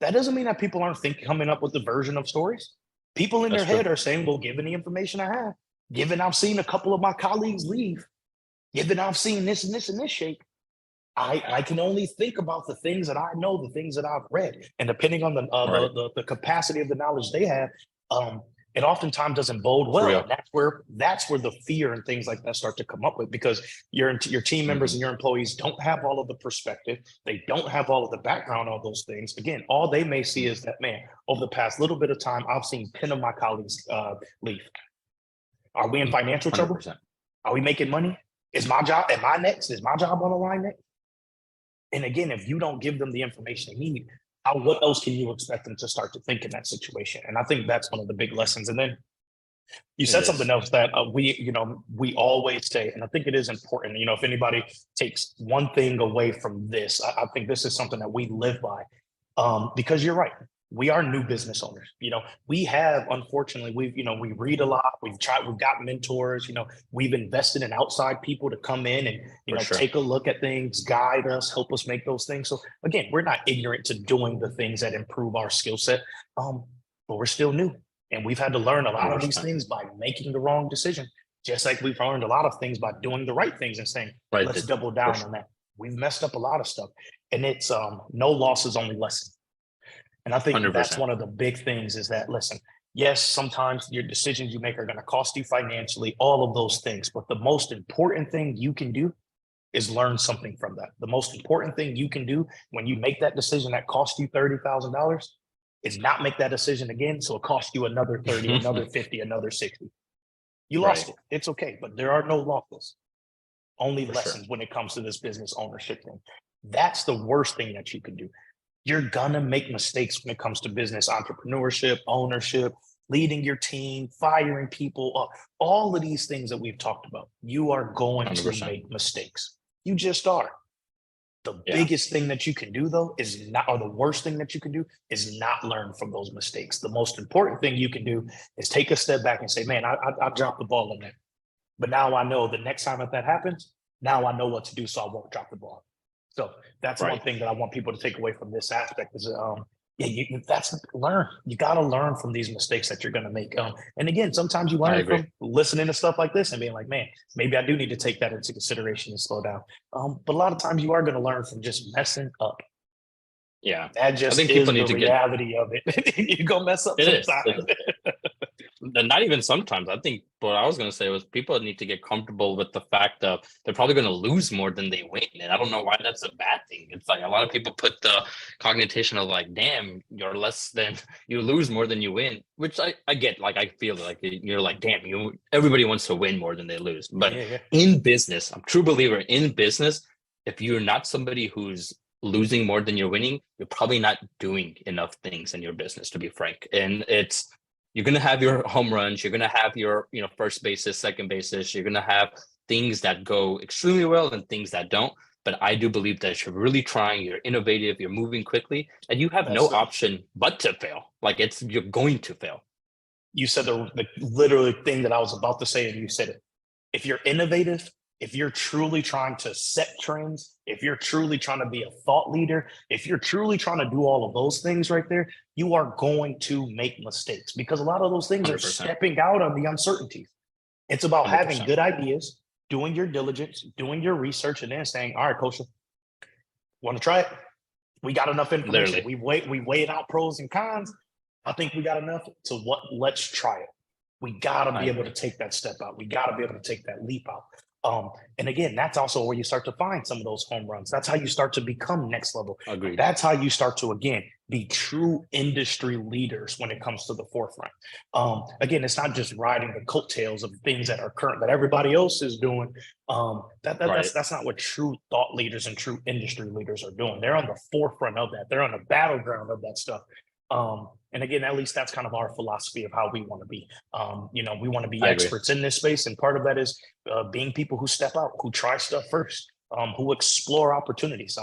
that doesn't mean that people aren't coming up with the version of stories. People in their head are saying, well, given the information I have, given I've seen a couple of my colleagues leave, given I've seen this and this and this shape, I can only think about the things that I know, the things that I've read. And depending on the capacity of the knowledge they have, it oftentimes doesn't bode well. And that's where the fear and things like that start to come up with, because your team members and your employees don't have all of the perspective. They don't have all of the background on those things. Again, all they may see is that, man, over the past little bit of time, I've seen 10 of my colleagues leave. Are we in financial trouble? 100%. Are we making money? Is my job, am I next? Is my job on the line next? And again, if you don't give them the information they need, what else can you expect them to start to think in that situation? And I think that's one of the big lessons. And then you said something else that we always say, and I think it is important. If anybody takes one thing away from this, I think this is something that we live by, because you're right. We are new business owners. We have, unfortunately, we read a lot. We've got mentors, we've invested in outside people to come in and, take a look at things, guide us, help us make those things. So again, we're not ignorant to doing the things that improve our skill set, but we're still new. And we've had to learn a lot of these things by making the wrong decision, just like we've learned a lot of things by doing the right things and saying, let's double down on that. We've messed up a lot of stuff, and it's no loss is only lesson. And I think 100%. That's one of the big things is that, listen, yes, sometimes your decisions you make are going to cost you financially, all of those things. But the most important thing you can do is learn something from that. The most important thing you can do when you make that decision that cost you $30,000 is not make that decision again. So it costs you another 30, another 50, another 60. You lost it. It's okay. But there are no losses, only lessons when it comes to this business ownership thing. That's the worst thing that you can do. You're gonna make mistakes when it comes to business entrepreneurship, ownership, leading your team, firing people, all of these things that we've talked about. You are going 100%. To make mistakes. You just are. The biggest thing that you can do, though, is not, or the worst thing that you can do is not learn from those mistakes. The most important thing you can do is take a step back and say, man, I dropped the ball on that. But now I know the next time that happens, now I know what to do so I won't drop the ball. So that's one thing that I want people to take away from this aspect is, learn. You got to learn from these mistakes that you're going to make. And again, sometimes you learn from listening to stuff like this and being like, man, maybe I do need to take that into consideration and slow down. But a lot of times you are going to learn from just messing up. Yeah. That just is the reality of it. You're going to mess up sometimes. Not even sometimes. I think what I was going to say was people need to get comfortable with the fact of they're probably going to lose more than they win. And I don't know why that's a bad thing. It's like a lot of people put the cognition of like, damn, you lose more than you win, which I get. Like, I feel like you're like, damn, everybody wants to win more than they lose. But in business, I'm a true believer in business. If you're not somebody who's losing more than you're winning, you're probably not doing enough things in your business, to be frank. And you're going to have your home runs. You're going to have your, first basis, second basis. You're going to have things that go extremely well and things that don't. But I do believe that if you're really trying, you're innovative, you're moving quickly, and you have no option but to fail. Like you're going to fail. You said the literally thing that I was about to say, and you said it. If you're innovative, if you're truly trying to set trends, if you're truly trying to be a thought leader, if you're truly trying to do all of those things right there, you are going to make mistakes because a lot of those things 100%. Are stepping out on the uncertainties. It's about 100%. Having good ideas, doing your diligence, doing your research, and then saying, all right, Kaushal, want to try it? We got enough information. We weighed out pros and cons. I think we got enough. Let's try it. We got to be able to take that step out. We got to be able to take that leap out. And again, that's also where you start to find some of those home runs. That's how you start to become next level. Agreed. That's how you start to, again, be true industry leaders when it comes to the forefront. Again, it's not just riding the coattails of things that are current that everybody else is doing. That's not what true thought leaders and true industry leaders are doing. They're on the forefront of that. They're on the battleground of that stuff. And again, at least that's kind of our philosophy of how we want to be. We want to be experts in this space, and part of that is being people who step out, who try stuff first, who explore opportunities.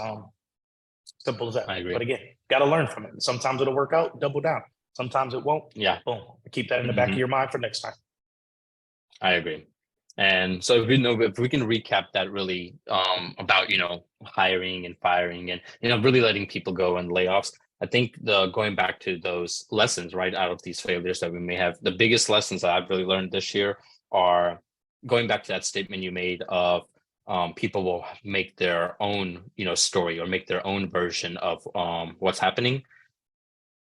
Simple as that. But again, got to learn from it. Sometimes it'll work out, double down. Sometimes it won't. Yeah. Boom. Keep that in the back of your mind for next time. I agree. And so if we can recap that really about hiring and firing and really letting people go and layoffs. I think going back to those lessons, right, out of these failures that we may have, the biggest lessons that I've really learned this year are going back to that statement you made of people will make their own, story or make their own version of what's happening.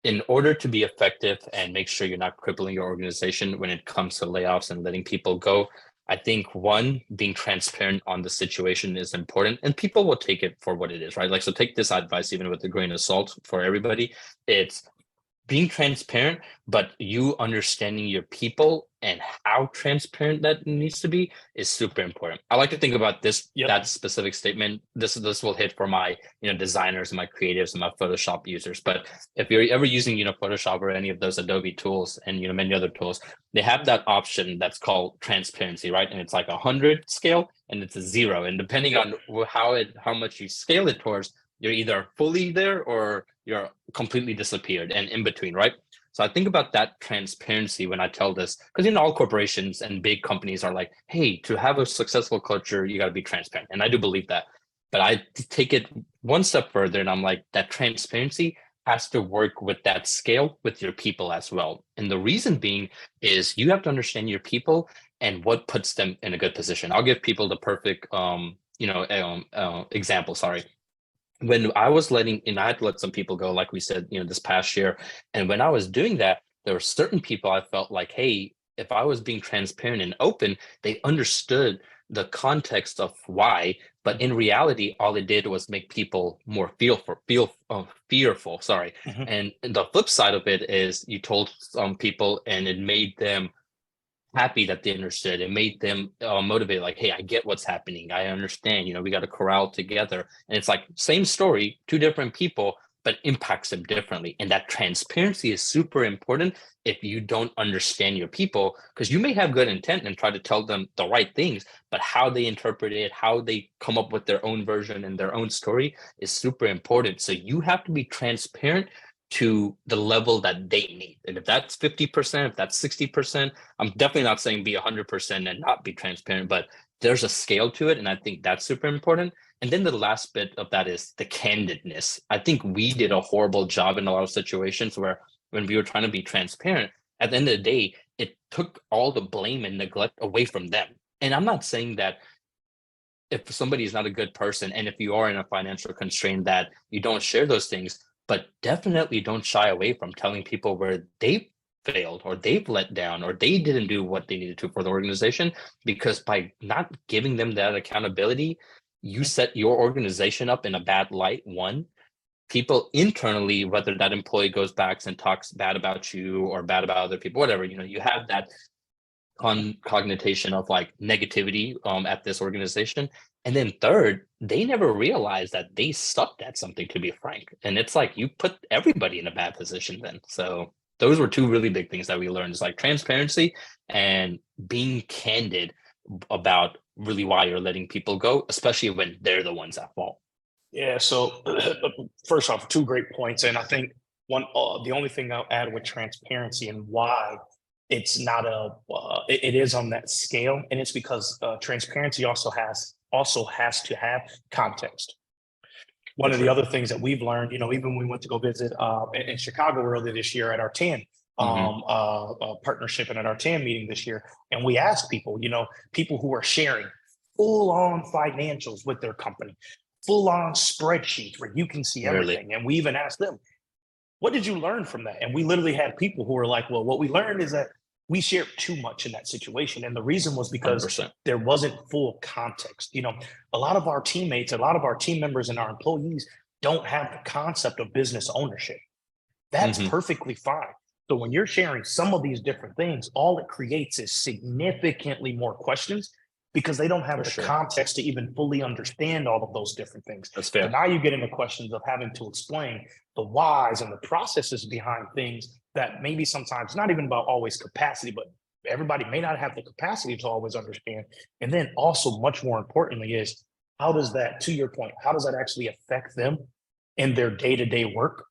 In order to be effective and make sure you're not crippling your organization when it comes to layoffs and letting people go, I think one, being transparent on the situation is important, and people will take it for what it is, right? Like, so take this advice even with a grain of salt for everybody. It's being transparent, but you understanding your people and how transparent that needs to be is super important. I like to think about this, that specific statement. This will hit for my, designers and my creatives and my Photoshop users. But if you're ever using, Photoshop or any of those Adobe tools and, many other tools, they have that option that's called transparency, right? And it's like 100 scale and it's a 0. And depending on how much you scale it towards, you're either fully there or you're completely disappeared and in between, right? So I think about that transparency when I tell this, because all corporations and big companies are like, hey, to have a successful culture, you got to be transparent. And I do believe that. But I take it one step further and I'm like, that transparency has to work with that scale with your people as well. And the reason being is you have to understand your people and what puts them in a good position. I'll give people the perfect example, sorry. When I was I had to let some people go, like we said, this past year. And when I was doing that, there were certain people I felt like, hey, if I was being transparent and open, they understood the context of why. But in reality, all it did was make people more fearful. Sorry. Mm-hmm. And the flip side of it is you told some people and it made them happy that they understood. It made them motivated, like, hey, I get what's happening. I understand, we got to corral together. And it's like same story, two different people, but impacts them differently. And that transparency is super important if you don't understand your people, because you may have good intent and try to tell them the right things, but how they interpret it, how they come up with their own version and their own story is super important. So you have to be transparent to the level that they need. And if that's 50%, if that's 60%, I'm definitely not saying be 100% and not be transparent, but there's a scale to it. And I think that's super important. And then the last bit of that is the candidness. I think we did a horrible job in a lot of situations where when we were trying to be transparent, at the end of the day, it took all the blame and neglect away from them. And I'm not saying that if somebody is not a good person, and if you are in a financial constraint, that you don't share those things, but definitely don't shy away from telling people where they failed or they've let down or they didn't do what they needed to for the organization, because by not giving them that accountability, you set your organization up in a bad light. One, people internally, whether that employee goes back and talks bad about you or bad about other people, whatever, you have that cognition of like negativity at this organization. And then third, they never realized that they sucked at something, to be frank. And it's like you put everybody in a bad position then. So those were two really big things that we learned, is like transparency and being candid about really why you're letting people go, especially when they're the ones at fault. Yeah. So first off, two great points. And I think the only thing I'll add with transparency and why it's not it is on that scale, and it's because transparency also has to have context. One of the other things that we've learned, even when we went to go visit in Chicago earlier this year at our TAN partnership and at our TAN meeting this year, and we asked people, people who are sharing full on financials with their company, full on spreadsheets where you can see everything. And we even asked them, what did you learn from that? And we literally had people who were like, well, what we learned is that we shared too much in that situation. And the reason was because 100%. there wasn't full context. A lot of our teammates, a lot of our team members and our employees don't have the concept of business ownership. That's perfectly fine. So when you're sharing some of these different things, all it creates is significantly more questions because they don't have the context to even fully understand all of those different things. That's fair. So now you get into questions of having to explain the whys and the processes behind things that maybe sometimes not even about always capacity, but everybody may not have the capacity to always understand. And then also much more importantly is how does that, to your point, how does that actually affect them in their day-to-day work?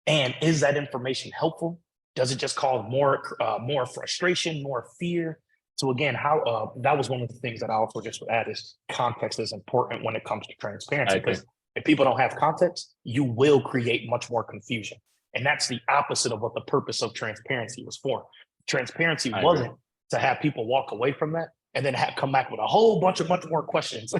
And is that information helpful? Does it just cause more frustration, more fear? So again, how that was one of the things that I also just would add is context is important when it comes to transparency. Because if people don't have context, you will create much more confusion. And that's the opposite of what the purpose of transparency was for. Transparency wasn't to have people walk away from that and then come back with a whole bunch more questions.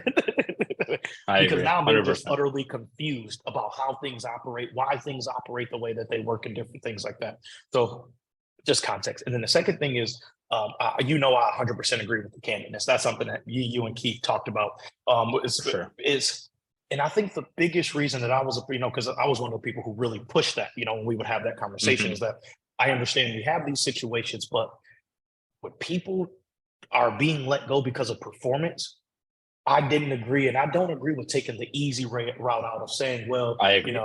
Because now they're just utterly confused about how things operate, why things operate the way that they work, and different things like that. So just context. And then the second thing is, I 100% agree with the candidness. That's something that you and Keith talked about. And I think the biggest reason that I was, because I was one of the people who really pushed that, when we would have that conversation, is that I understand we have these situations, but when people are being let go because of performance, I didn't agree, and I don't agree with taking the easy route out of saying, well, I agree.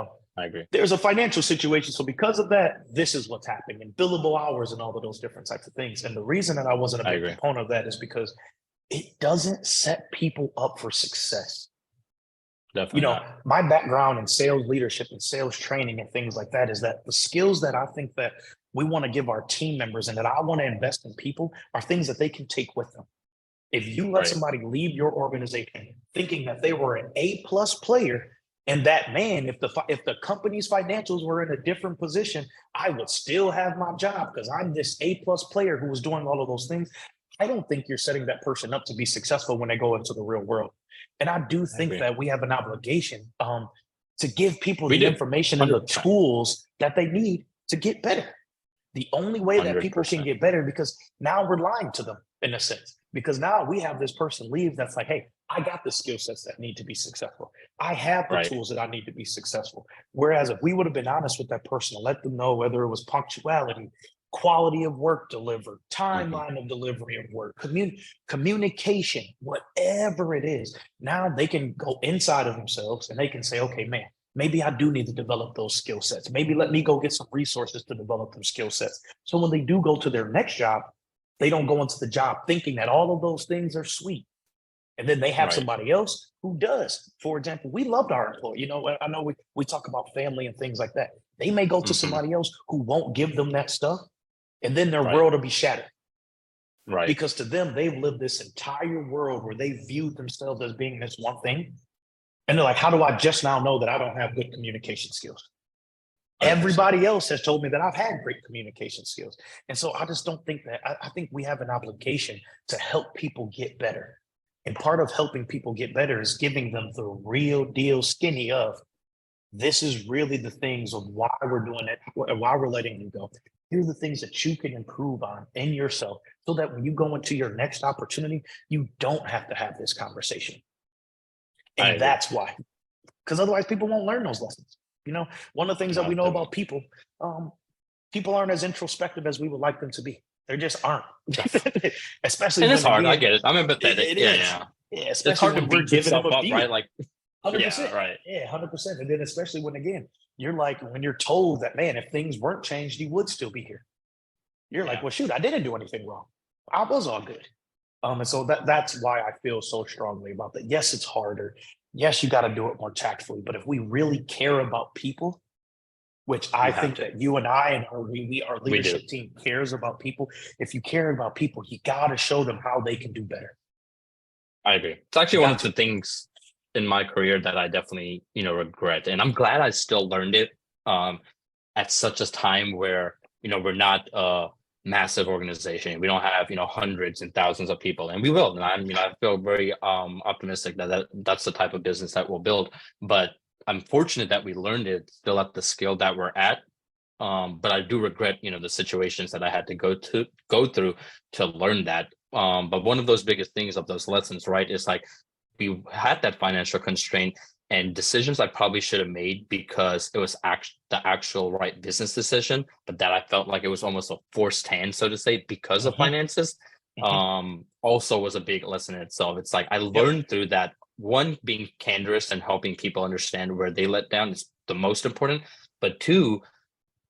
There's a financial situation, so because of that, this is what's happening, and billable hours and all of those different types of things. And the reason that I wasn't a big proponent of that is because it doesn't set people up for success. Definitely. My background in sales leadership and sales training and things like that is that the skills that I think that we want to give our team members and that I want to invest in people are things that they can take with them. If you let somebody leave your organization thinking that they were an A+ player, and that, man, if the company's financials were in a different position, I would still have my job because I'm this A+ player who was doing all of those things. I don't think you're setting that person up to be successful when they go into the real world. And I do think that we have an obligation to give people the information and the tools that they need to get better. The only way that people can get better, because now we're lying to them in a sense, because now we have this person leave that's like, hey, I got the skill sets that need to be successful. I have the tools that I need to be successful. Whereas if we would have been honest with that person and let them know whether it was punctuality, quality of work delivered, timeline of delivery of work, communication, whatever it is, now they can go inside of themselves and they can say, okay, man, maybe I do need to develop those skill sets. Maybe let me go get some resources to develop them skill sets. So when they do go to their next job, they don't go into the job thinking that all of those things are sweet. And then they have somebody else who does. For example, we loved our employee. I know we talk about family and things like that. They may go to somebody else who won't give them that stuff, and then their world will be shattered. Right. Because to them, they've lived this entire world where they viewed themselves as being this one thing. And they're like, how do I just now know that I don't have good communication skills? 100%. Everybody else has told me that I've had great communication skills. And so I just don't think that, I think we have an obligation to help people get better. And part of helping people get better is giving them the real deal skinny of, this is really the things of why we're doing it, why we're letting you go. Here are the things that you can improve on in yourself so that when you go into your next opportunity, you don't have to have this conversation. And that's why, because otherwise people won't learn those lessons. One of the things that we know about people, people aren't as introspective as we would like them to be. They just aren't. Especially and it's hard. I get it. I'm empathetic. It is. Yeah, especially it's hard when to we're giving them a up, view. right? Like 100%. Yeah, right. Yeah, 100%. And then especially when, again, you're like, when you're told that, man, if things weren't changed, you would still be here. You're like, well, shoot, I didn't do anything wrong. I was all good. And so that's why I feel so strongly about that. Yes, it's harder. Yes, you got to do it more tactfully. But if we really care about people, which I think that you and I and our leadership team cares about people. If you care about people, you got to show them how they can do better. I agree. It's actually one of the things in my career that I definitely, regret. And I'm glad I still learned it at such a time where, we're not a massive organization. We don't have, hundreds and thousands of people, and we will. And I feel very optimistic that's the type of business that we'll build. But I'm fortunate that we learned it still at the scale that we're at. but I do regret, the situations that I had to go through to learn that. But one of those biggest things of those lessons, right, is like we had that financial constraint and decisions I probably should have made because it was the actual right business decision, but that I felt like it was almost a forced hand, so to say, because of Mhm, finances. mhm. Also was a big lesson in itself. It's like I Yep. learned through that, one, being candorous and helping people understand where they let down is the most important. But two,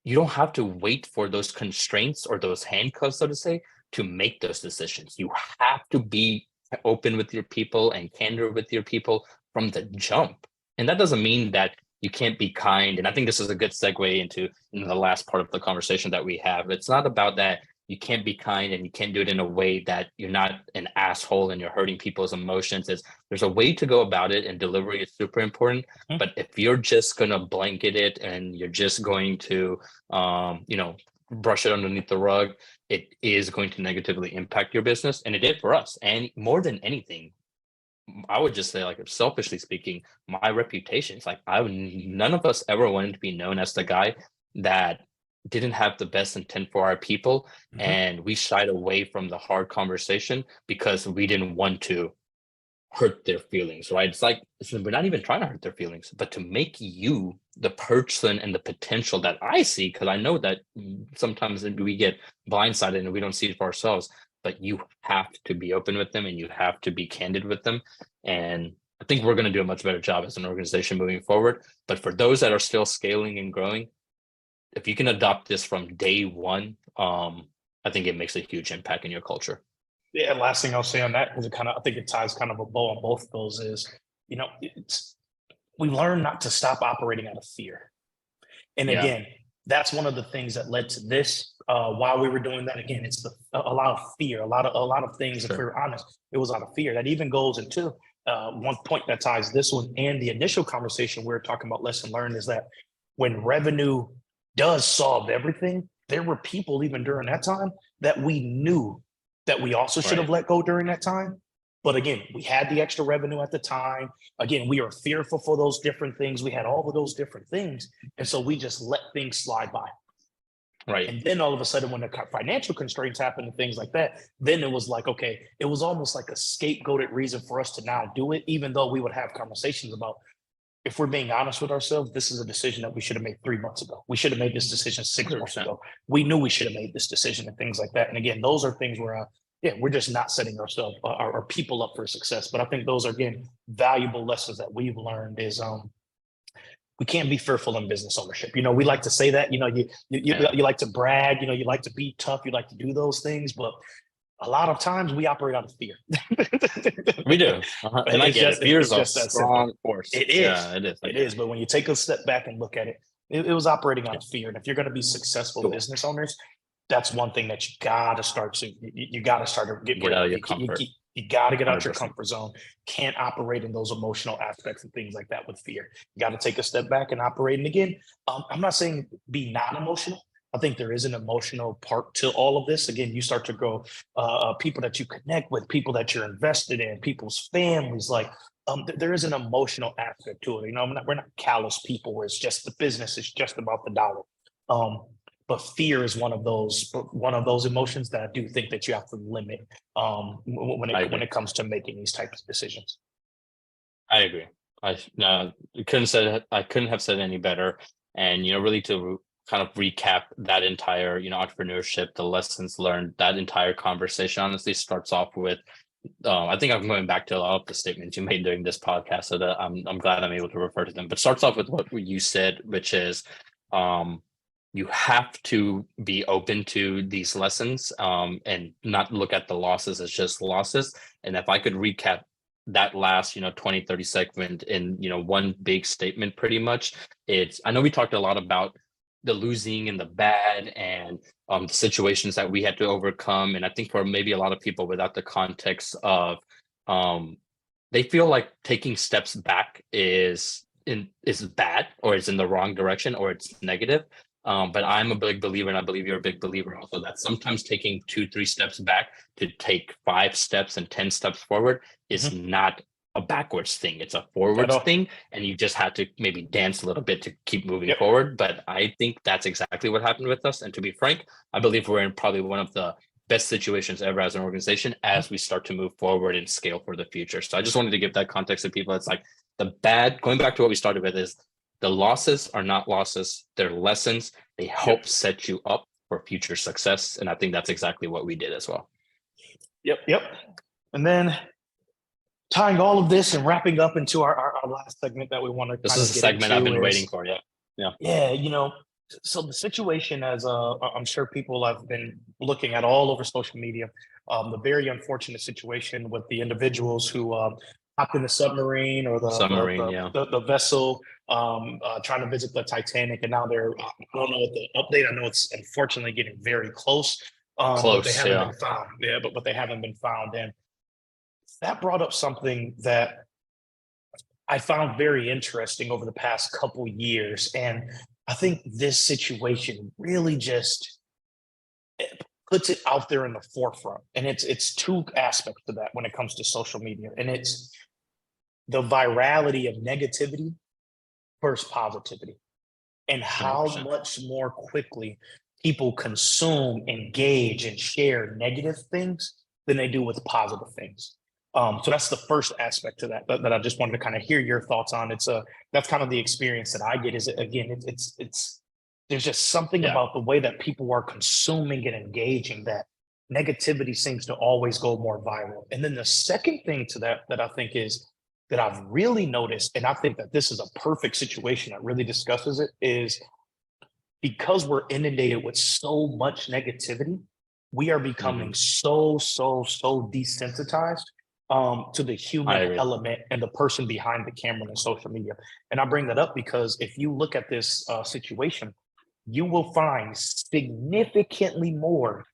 you don't have to wait for those constraints or those handcuffs, so to say, to make those decisions. You have to be open with your people and candor with your people from the jump. And that doesn't mean that you can't be kind. And I think this is a good segue into the last part of the conversation that we have. It's not about that you can't be kind and you can't do it in a way that you're not an asshole and you're hurting people's emotions. There's a way to go about it, and delivery is super important. Mhm. But if you're just going to blanket it and you're just going to brush it underneath the rug, it is going to negatively impact your business. And it did for us. And more than anything, I would just say, like, selfishly speaking, my reputation is like, none of us ever wanted to be known as the guy that didn't have the best intent for our people. Mhm. And we shied away from the hard conversation because we didn't want to hurt their feelings, right? We're not even trying to hurt their feelings, but to make you the person and the potential that I see, because I know that sometimes we get blindsided and we don't see it for ourselves, but you have to be open with them and you have to be candid with them. And I think we're going to do a much better job as an organization moving forward. But for those that are still scaling and growing, if you can adopt this from day one, I think it makes a huge impact in your culture. Yeah, and last thing I'll say on that, because I think it ties kind of a bow on both of those is, we learn not to stop operating out of fear. And Yeah, again, that's one of the things that led to this. While we were doing that, again, it's a lot of fear, a lot of things. If sure. we're honest, it was out of fear. That even goes into one point that ties this one and the initial conversation we were talking about lesson learned is that when revenue does solve everything, there were people even during that time that we knew that we also should have Right. let go during that time. But again, we had the extra revenue at the time. Again, we were fearful for those different things. We had all of those different things. And so we just let things slide by. Right. And then all of a sudden, when the financial constraints happened and things like that, then it was like, okay, it was almost like a scapegoated reason for us to now do it, even though we would have conversations about, if we're being honest with ourselves, this is a decision that we should have made 3 months ago. We should have made this decision 6 months 100%. ago. We knew we should have made this decision and things like that. And again, those are things where, yeah, we're just not setting ourselves, our people up for success. But I think those are, again, valuable lessons that we've learned is, we can't be fearful in business ownership. We like to say that, Yeah, you like to brag, you like to be tough, you like to do those things, but a lot of times we operate out of fear. we do. And I It's get it. just Fear is it's a just that simple. strong force. It is. Yeah, it is. I It get is. it. But when you take a step back and look at it, it was operating out Yeah, of fear. And if you're going to be successful cool. business owners, that's one thing that you got to start to, you got to start to get Get rid out of. of your comfort. You got to get out your 100%. comfort zone. Can't operate in those emotional aspects and things like that with fear. You got to take a step back and operate. And again, I'm not saying be not emotional. I think there is an emotional part to all of this. Again, you start to grow people that you connect with, people that you're invested in, people's families. Like there is an emotional aspect to it. We're not callous people where it's just the business. It's just about the dollar. Um, but fear is one of those emotions that I do think that you have to limit when I it when agree. it comes to making these types of decisions. I agree. I couldn't have said any better. And really to kind of recap that entire entrepreneurship, the lessons learned, that entire conversation honestly starts off with. I think I'm going back to a lot of the statements you made during this podcast, so that I'm glad I'm able to refer to them. But starts off with what you said, which is, you have to be open to these lessons, and not look at the losses as just losses. And if I could recap that last 20-30 segment in one big statement, pretty much, I know we talked a lot about the losing and the bad and the situations that we had to overcome. And I think for maybe a lot of people without the context of, they feel like taking steps back is bad, or it's in the wrong direction, or it's negative. But I'm a big believer, and I believe you're a big believer also, that sometimes taking 2-3 steps back to take 5 steps and 10 steps forward is Mhm. not a backwards thing. It's a I forwards know. thing, and you just had to maybe dance a little bit to keep moving Yep. forward. But I think that's exactly what happened with us. And to be frank, I believe we're in probably one of the best situations ever as an organization as we start to move forward and scale for the future. So I just wanted to give that context to people. It's like going back to what we started with, is the losses are not losses, they're lessons. They help set you up for future success. And I think that's exactly what we did as well. Yep. And then tying all of this and wrapping up into our last segment that we want to This kind is of a get segment into I've been is, waiting for. yeah, so the situation, as I'm sure people have been looking at all over social media, the very unfortunate situation with the individuals who hopped in the submarine or Submarine, the vessel trying to visit the Titanic, and now they're, I don't know what the update. I know it's unfortunately getting very close, but they close, haven't been found. Yeah, but they haven't been found, and that brought up something that I found very interesting over the past couple years. And I think this situation really just puts it out there in the forefront. And it's two aspects to that when it comes to social media. And it's the virality of negativity versus positivity, and how 100%. much more quickly people consume, engage, and share negative things than they do with positive things. So that's the first aspect to that I just wanted to kind of hear your thoughts on. That's kind of the experience that I get. Is again, it's there's just something Yeah. about the way that people are consuming and engaging that negativity seems to always go more viral. And then the second thing to that I think is that I've really noticed, and I think that this is a perfect situation that really discusses it, is because we're inundated with so much negativity, we are becoming so desensitized to the human element and the person behind the camera and social media. And I bring that up because if you look at this situation, you will find significantly more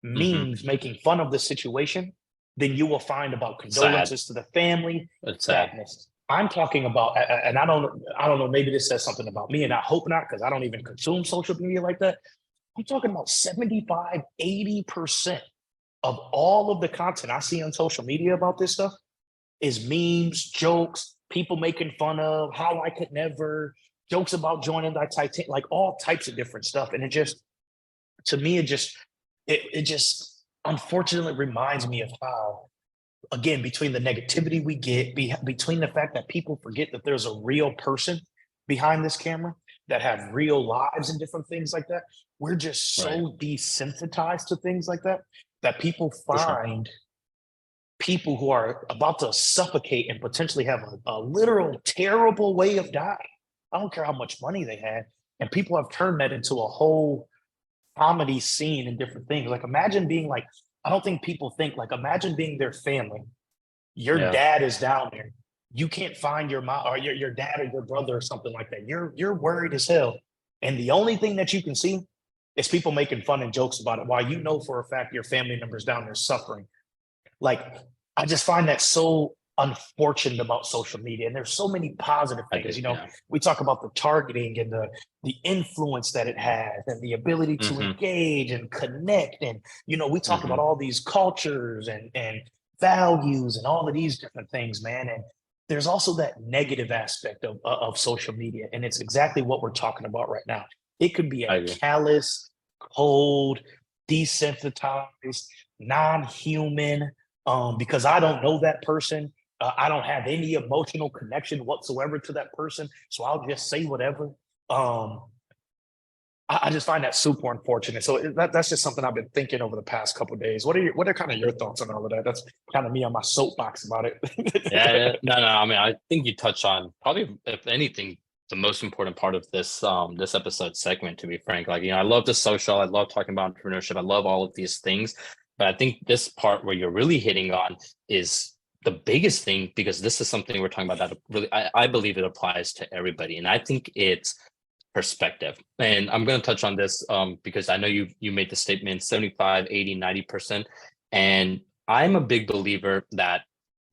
memes making fun of the situation than you will find about condolences to the family. It's sad. Sadness. I'm talking about, and I don't know, maybe this says something about me, and I hope not, because I don't even consume social media like that. I'm talking about 75, 80% of all of the content I see on social media about this stuff is memes, jokes, people making fun of how I could never, jokes about joining the Titanic, like all types of different stuff. And it just, to me, it just unfortunately reminds me of how, again, between the negativity we get, between the fact that people forget that there's a real person behind this camera that have real lives and different things like that, we're just so desensitized to things like that people find people who are about to suffocate and potentially have a literal terrible way of dying. I don't care how much money they had. And people have turned that into a whole comedy scene and different things. Like, imagine being like, I don't think people think, like, imagine being their family. Your dad is down there. You can't find your mom or your dad or your brother or something like that. You're worried as hell. And the only thing that you can see is people making fun and jokes about it, while you know for a fact your family members down there suffering. Like, I just find that so unfortunate about social media. And there's so many positive things. We talk about the targeting and the influence that it has and the ability to engage and connect. And, we talk about all these cultures and values and all of these different things, man. And there's also that negative aspect of social media. And it's exactly what we're talking about right now. It could be a callous, cold, desensitized, non-human, because I don't know that person. I don't have any emotional connection whatsoever to that person. So I'll just say whatever. I just find that super unfortunate. So that's just something I've been thinking over the past couple of days. What are kind of your thoughts on all of that? That's kind of me on my soapbox about it. No. I mean, I think you touch on probably, if anything, the most important part of this this episode segment, to be frank. Like, I love the social, I love talking about entrepreneurship, I love all of these things. But I think this part where you're really hitting on is the biggest thing, because this is something we're talking about that really, I believe it applies to everybody. And I think it's perspective. And I'm going to touch on this because I know you made the statement 75, 80, 90%. And I'm a big believer that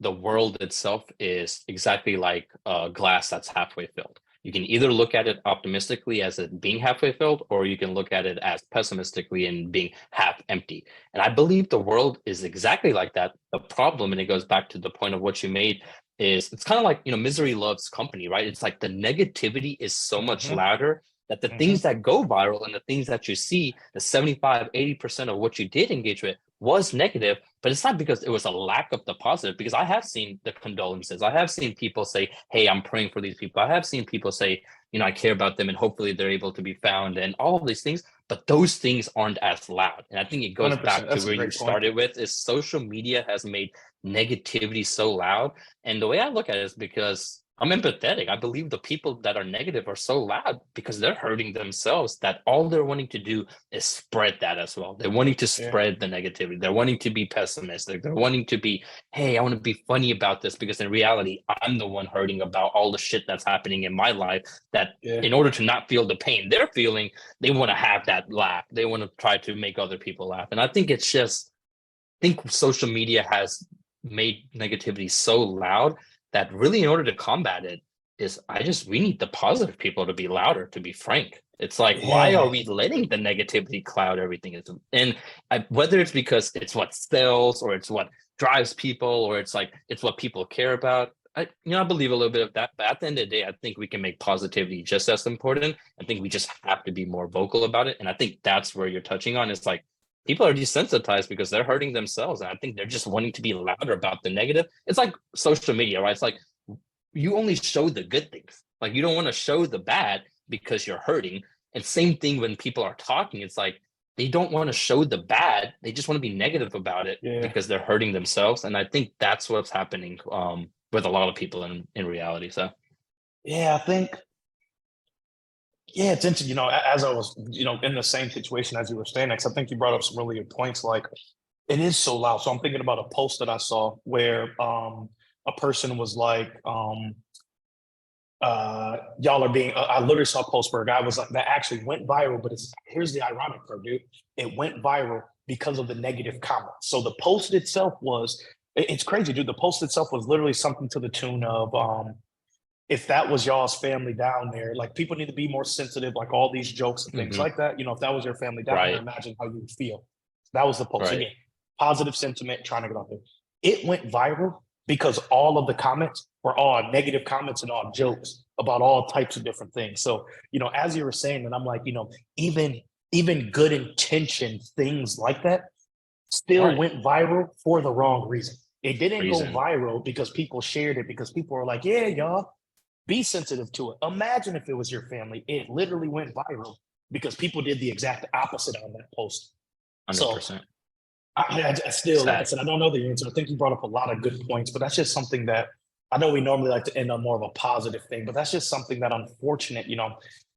the world itself is exactly like a glass that's halfway filled. You can either look at it optimistically as it being halfway filled, or you can look at it as pessimistically and being half empty. And I believe the world is exactly like that. The problem, and it goes back to the point of what you made, is it's kind of like, misery loves company, right? It's like the negativity is so much louder that the things that go viral and the things that you see, the 75-80% of what you did engage with was negative, but it's not because it was a lack of the positive, because I have seen the condolences. I have seen people say, hey, I'm praying for these people. I have seen people say, I care about them and hopefully they're able to be found and all of these things, but those things aren't as loud. And I think it goes 100%. back to That's a where you great point. started with, is social media has made negativity so loud. And the way I look at it is because I'm empathetic. I believe the people that are negative are so loud because they're hurting themselves, that all they're wanting to do is spread that as well. They're wanting to spread the negativity. They're wanting to be pessimistic. They're wanting to be, hey, I want to be funny about this, because in reality, I'm the one hurting about all the shit that's happening in my life, that in order to not feel the pain they're feeling, they want to have that laugh. They want to try to make other people laugh. And I think I think social media has made negativity so loud that really, in order to combat it, we need the positive people to be louder, to be frank. It's like, why are we letting the negativity cloud everything? And whether it's because it's what sells, or it's what drives people, or it's what people care about. I believe a little bit of that, but at the end of the day, I think we can make positivity just as important. I think we just have to be more vocal about it. And I think that's where you're touching on. It's like, people are desensitized because they're hurting themselves. And I think they're just wanting to be louder about the negative. It's like social media, right? It's like, you only show the good things. Like, you don't want to show the bad because you're hurting. And same thing when people are talking, it's like, they don't want to show the bad. They just want to be negative about it because they're hurting themselves. And I think that's what's happening with a lot of people in reality. So, I think, it's interesting, as I was, in the same situation as you were saying, because I think you brought up some really good points. Like, it is so loud. So I'm thinking about a post that I saw where a person was like, y'all are being, I literally saw a post where a guy was like, that actually went viral, but here's the ironic part, dude. It went viral because of the negative comments. So the post itself it's crazy, dude. The post itself was literally something to the tune of, if that was y'all's family down there, like, people need to be more sensitive, like all these jokes and things like that. If that was your family down there, imagine how you would feel. That was the post. Again, positive sentiment, trying to get out there. It went viral because all of the comments were all negative comments and all jokes about all types of different things. So, as you were saying, and I'm like, even good intentioned things like that still went viral for the wrong reason. It didn't go viral because people shared it, because people were like, yeah, y'all, be sensitive to it. Imagine if it was your family. It literally went viral because people did the exact opposite on that post. 100%. So I still, like I said, I don't know the answer. I think you brought up a lot of good points, but that's just something that I know we normally like to end on more of a positive thing, but that's just something that, unfortunate,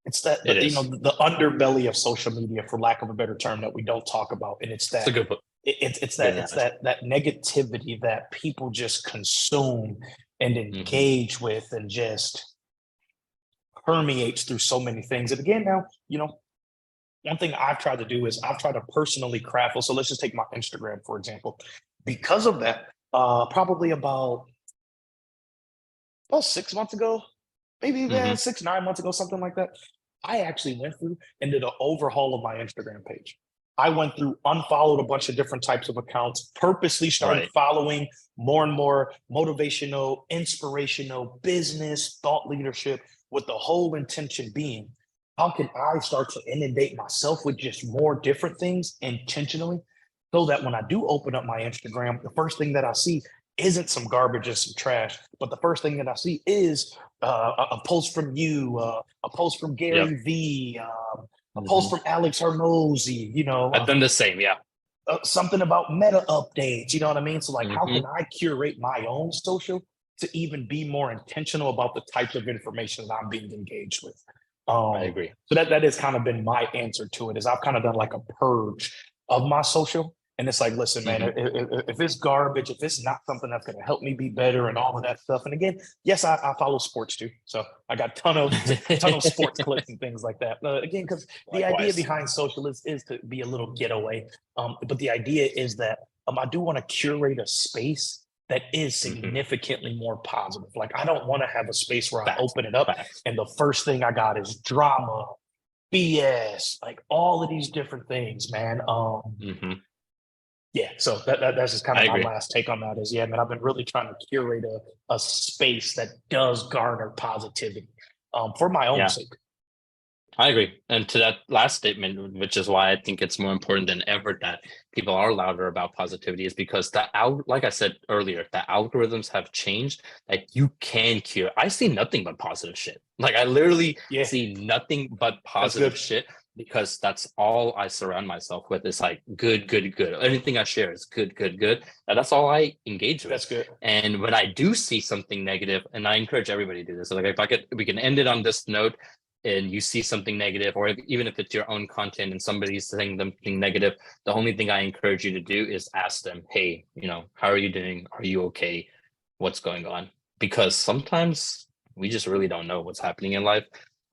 it's that, the underbelly of social media, for lack of a better term, that we don't talk about. And it's that, it's that negativity that people just consume and engage with, and just permeates through so many things. And again, now, one thing I've tried to do is I've tried to personally craft. So let's just take my Instagram, for example. Because of that, probably about 6 months ago, maybe even 9 months ago, something like that, I actually went through and did an overhaul of my Instagram page. I went through, unfollowed a bunch of different types of accounts, purposely started following more and more motivational, inspirational, business, thought leadership, with the whole intention being, how can I start to inundate myself with just more different things intentionally, so that when I do open up my Instagram, the first thing that I see isn't some garbage and some trash, but the first thing that I see is a post from you, a post from Gary V, a post from Alex Hormozy, I've done the same, something about meta updates, you know what I mean? So like, how can I curate my own social to even be more intentional about the type of information that I'm being engaged with? I agree. So that has kind of been my answer to it, is I've kind of done like a purge of my social. And it's like, listen, man, if it's garbage, if it's not something that's going to help me be better and all of that stuff. And again, yes, I follow sports too. So I got ton of sports clips and things like that. Again, because the idea behind social is to be a little getaway. But the idea is that I do want to curate a space that is significantly more positive. Like, I don't want to have a space where I open it up and the first thing I got is drama, BS, like all of these different things, man. Yeah, so that's just kind I of my agree. last take on that is, yeah, man, I've been really trying to curate a space that does garner positivity for my own Yeah. sake. I agree. And to that last statement, which is why I think it's more important than ever that people are louder about positivity, is because like I said earlier, the algorithms have changed that you can cure. I see nothing but positive shit. Like I literally Yeah, see nothing but that's positive good. shit because that's all I surround myself with. Is like good, good, good. Anything I share is good, good, good. And that's all I engage with. That's good. And when I do see something negative, and I encourage everybody to do this, so like if we can end it on this note, and you see something negative, or even if it's your own content and somebody's saying something negative, the only thing I encourage you to do is ask them, hey, how are you doing? Are you okay? What's going on? Because sometimes we just really don't know what's happening in life.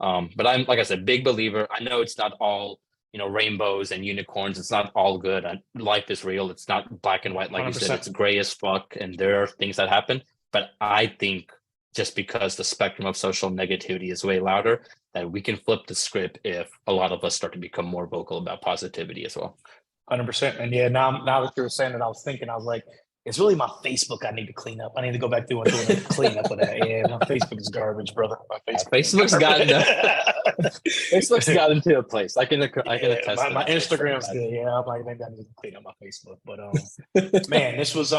But I'm, like I said, big believer. I know it's not all, rainbows and unicorns. It's not all good. Life is real. It's not black and white. Like you said, 100%. it's gray as fuck. And there are things that happen. But I think just because the spectrum of social negativity is way louder, that we can flip the script if a lot of us start to become more vocal about positivity as well. 100%. And yeah, now that you were saying it, I was thinking, I was like, it's really my Facebook I need to clean up. I need to go back through and do a clean up of that. Yeah, my Facebook is garbage, brother. My Facebook is Facebook's gotten Facebook's garbage. gotten to a place. I can Yeah, attest to my that. It's pretty Instagram's bad. good. Yeah, I'm like, maybe I need to clean up my Facebook. But man, this It was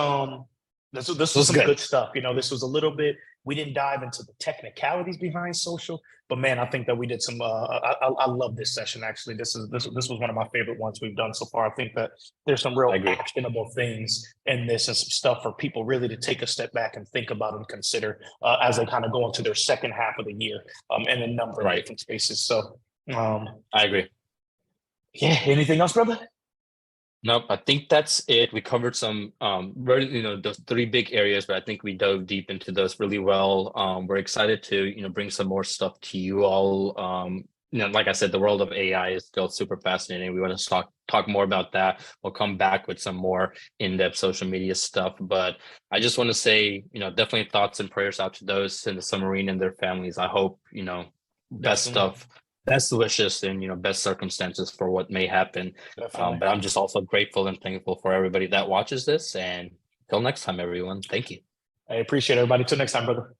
was some good. good stuff. This was a little bit. We didn't dive into the technicalities behind social, but man, I think that we did some. I love this session. Actually, this was one of my favorite ones we've done so far. I think that there's some I real agree. actionable things in this and some stuff for people really to take a step back and think about and consider as they kind of go into their second half of the year in a number of Right. different spaces. So, um, I agree. yeah. Anything else, brother? Nope, I think that's it. We covered some very, those three big areas, but I think we dove deep into those really well. We're excited to, bring some more stuff to you all. Like I said, the world of AI is still super fascinating. We want to talk more about that. We'll come back with some more in-depth social media stuff. But I just want to say, definitely thoughts and prayers out to those in the submarine and their families. I hope, best Definitely. stuff, best wishes and best circumstances for what may happen. Definitely. But I'm just also grateful and thankful for everybody that watches this. And until next time, everyone, thank you. I appreciate everybody. Till next time, brother.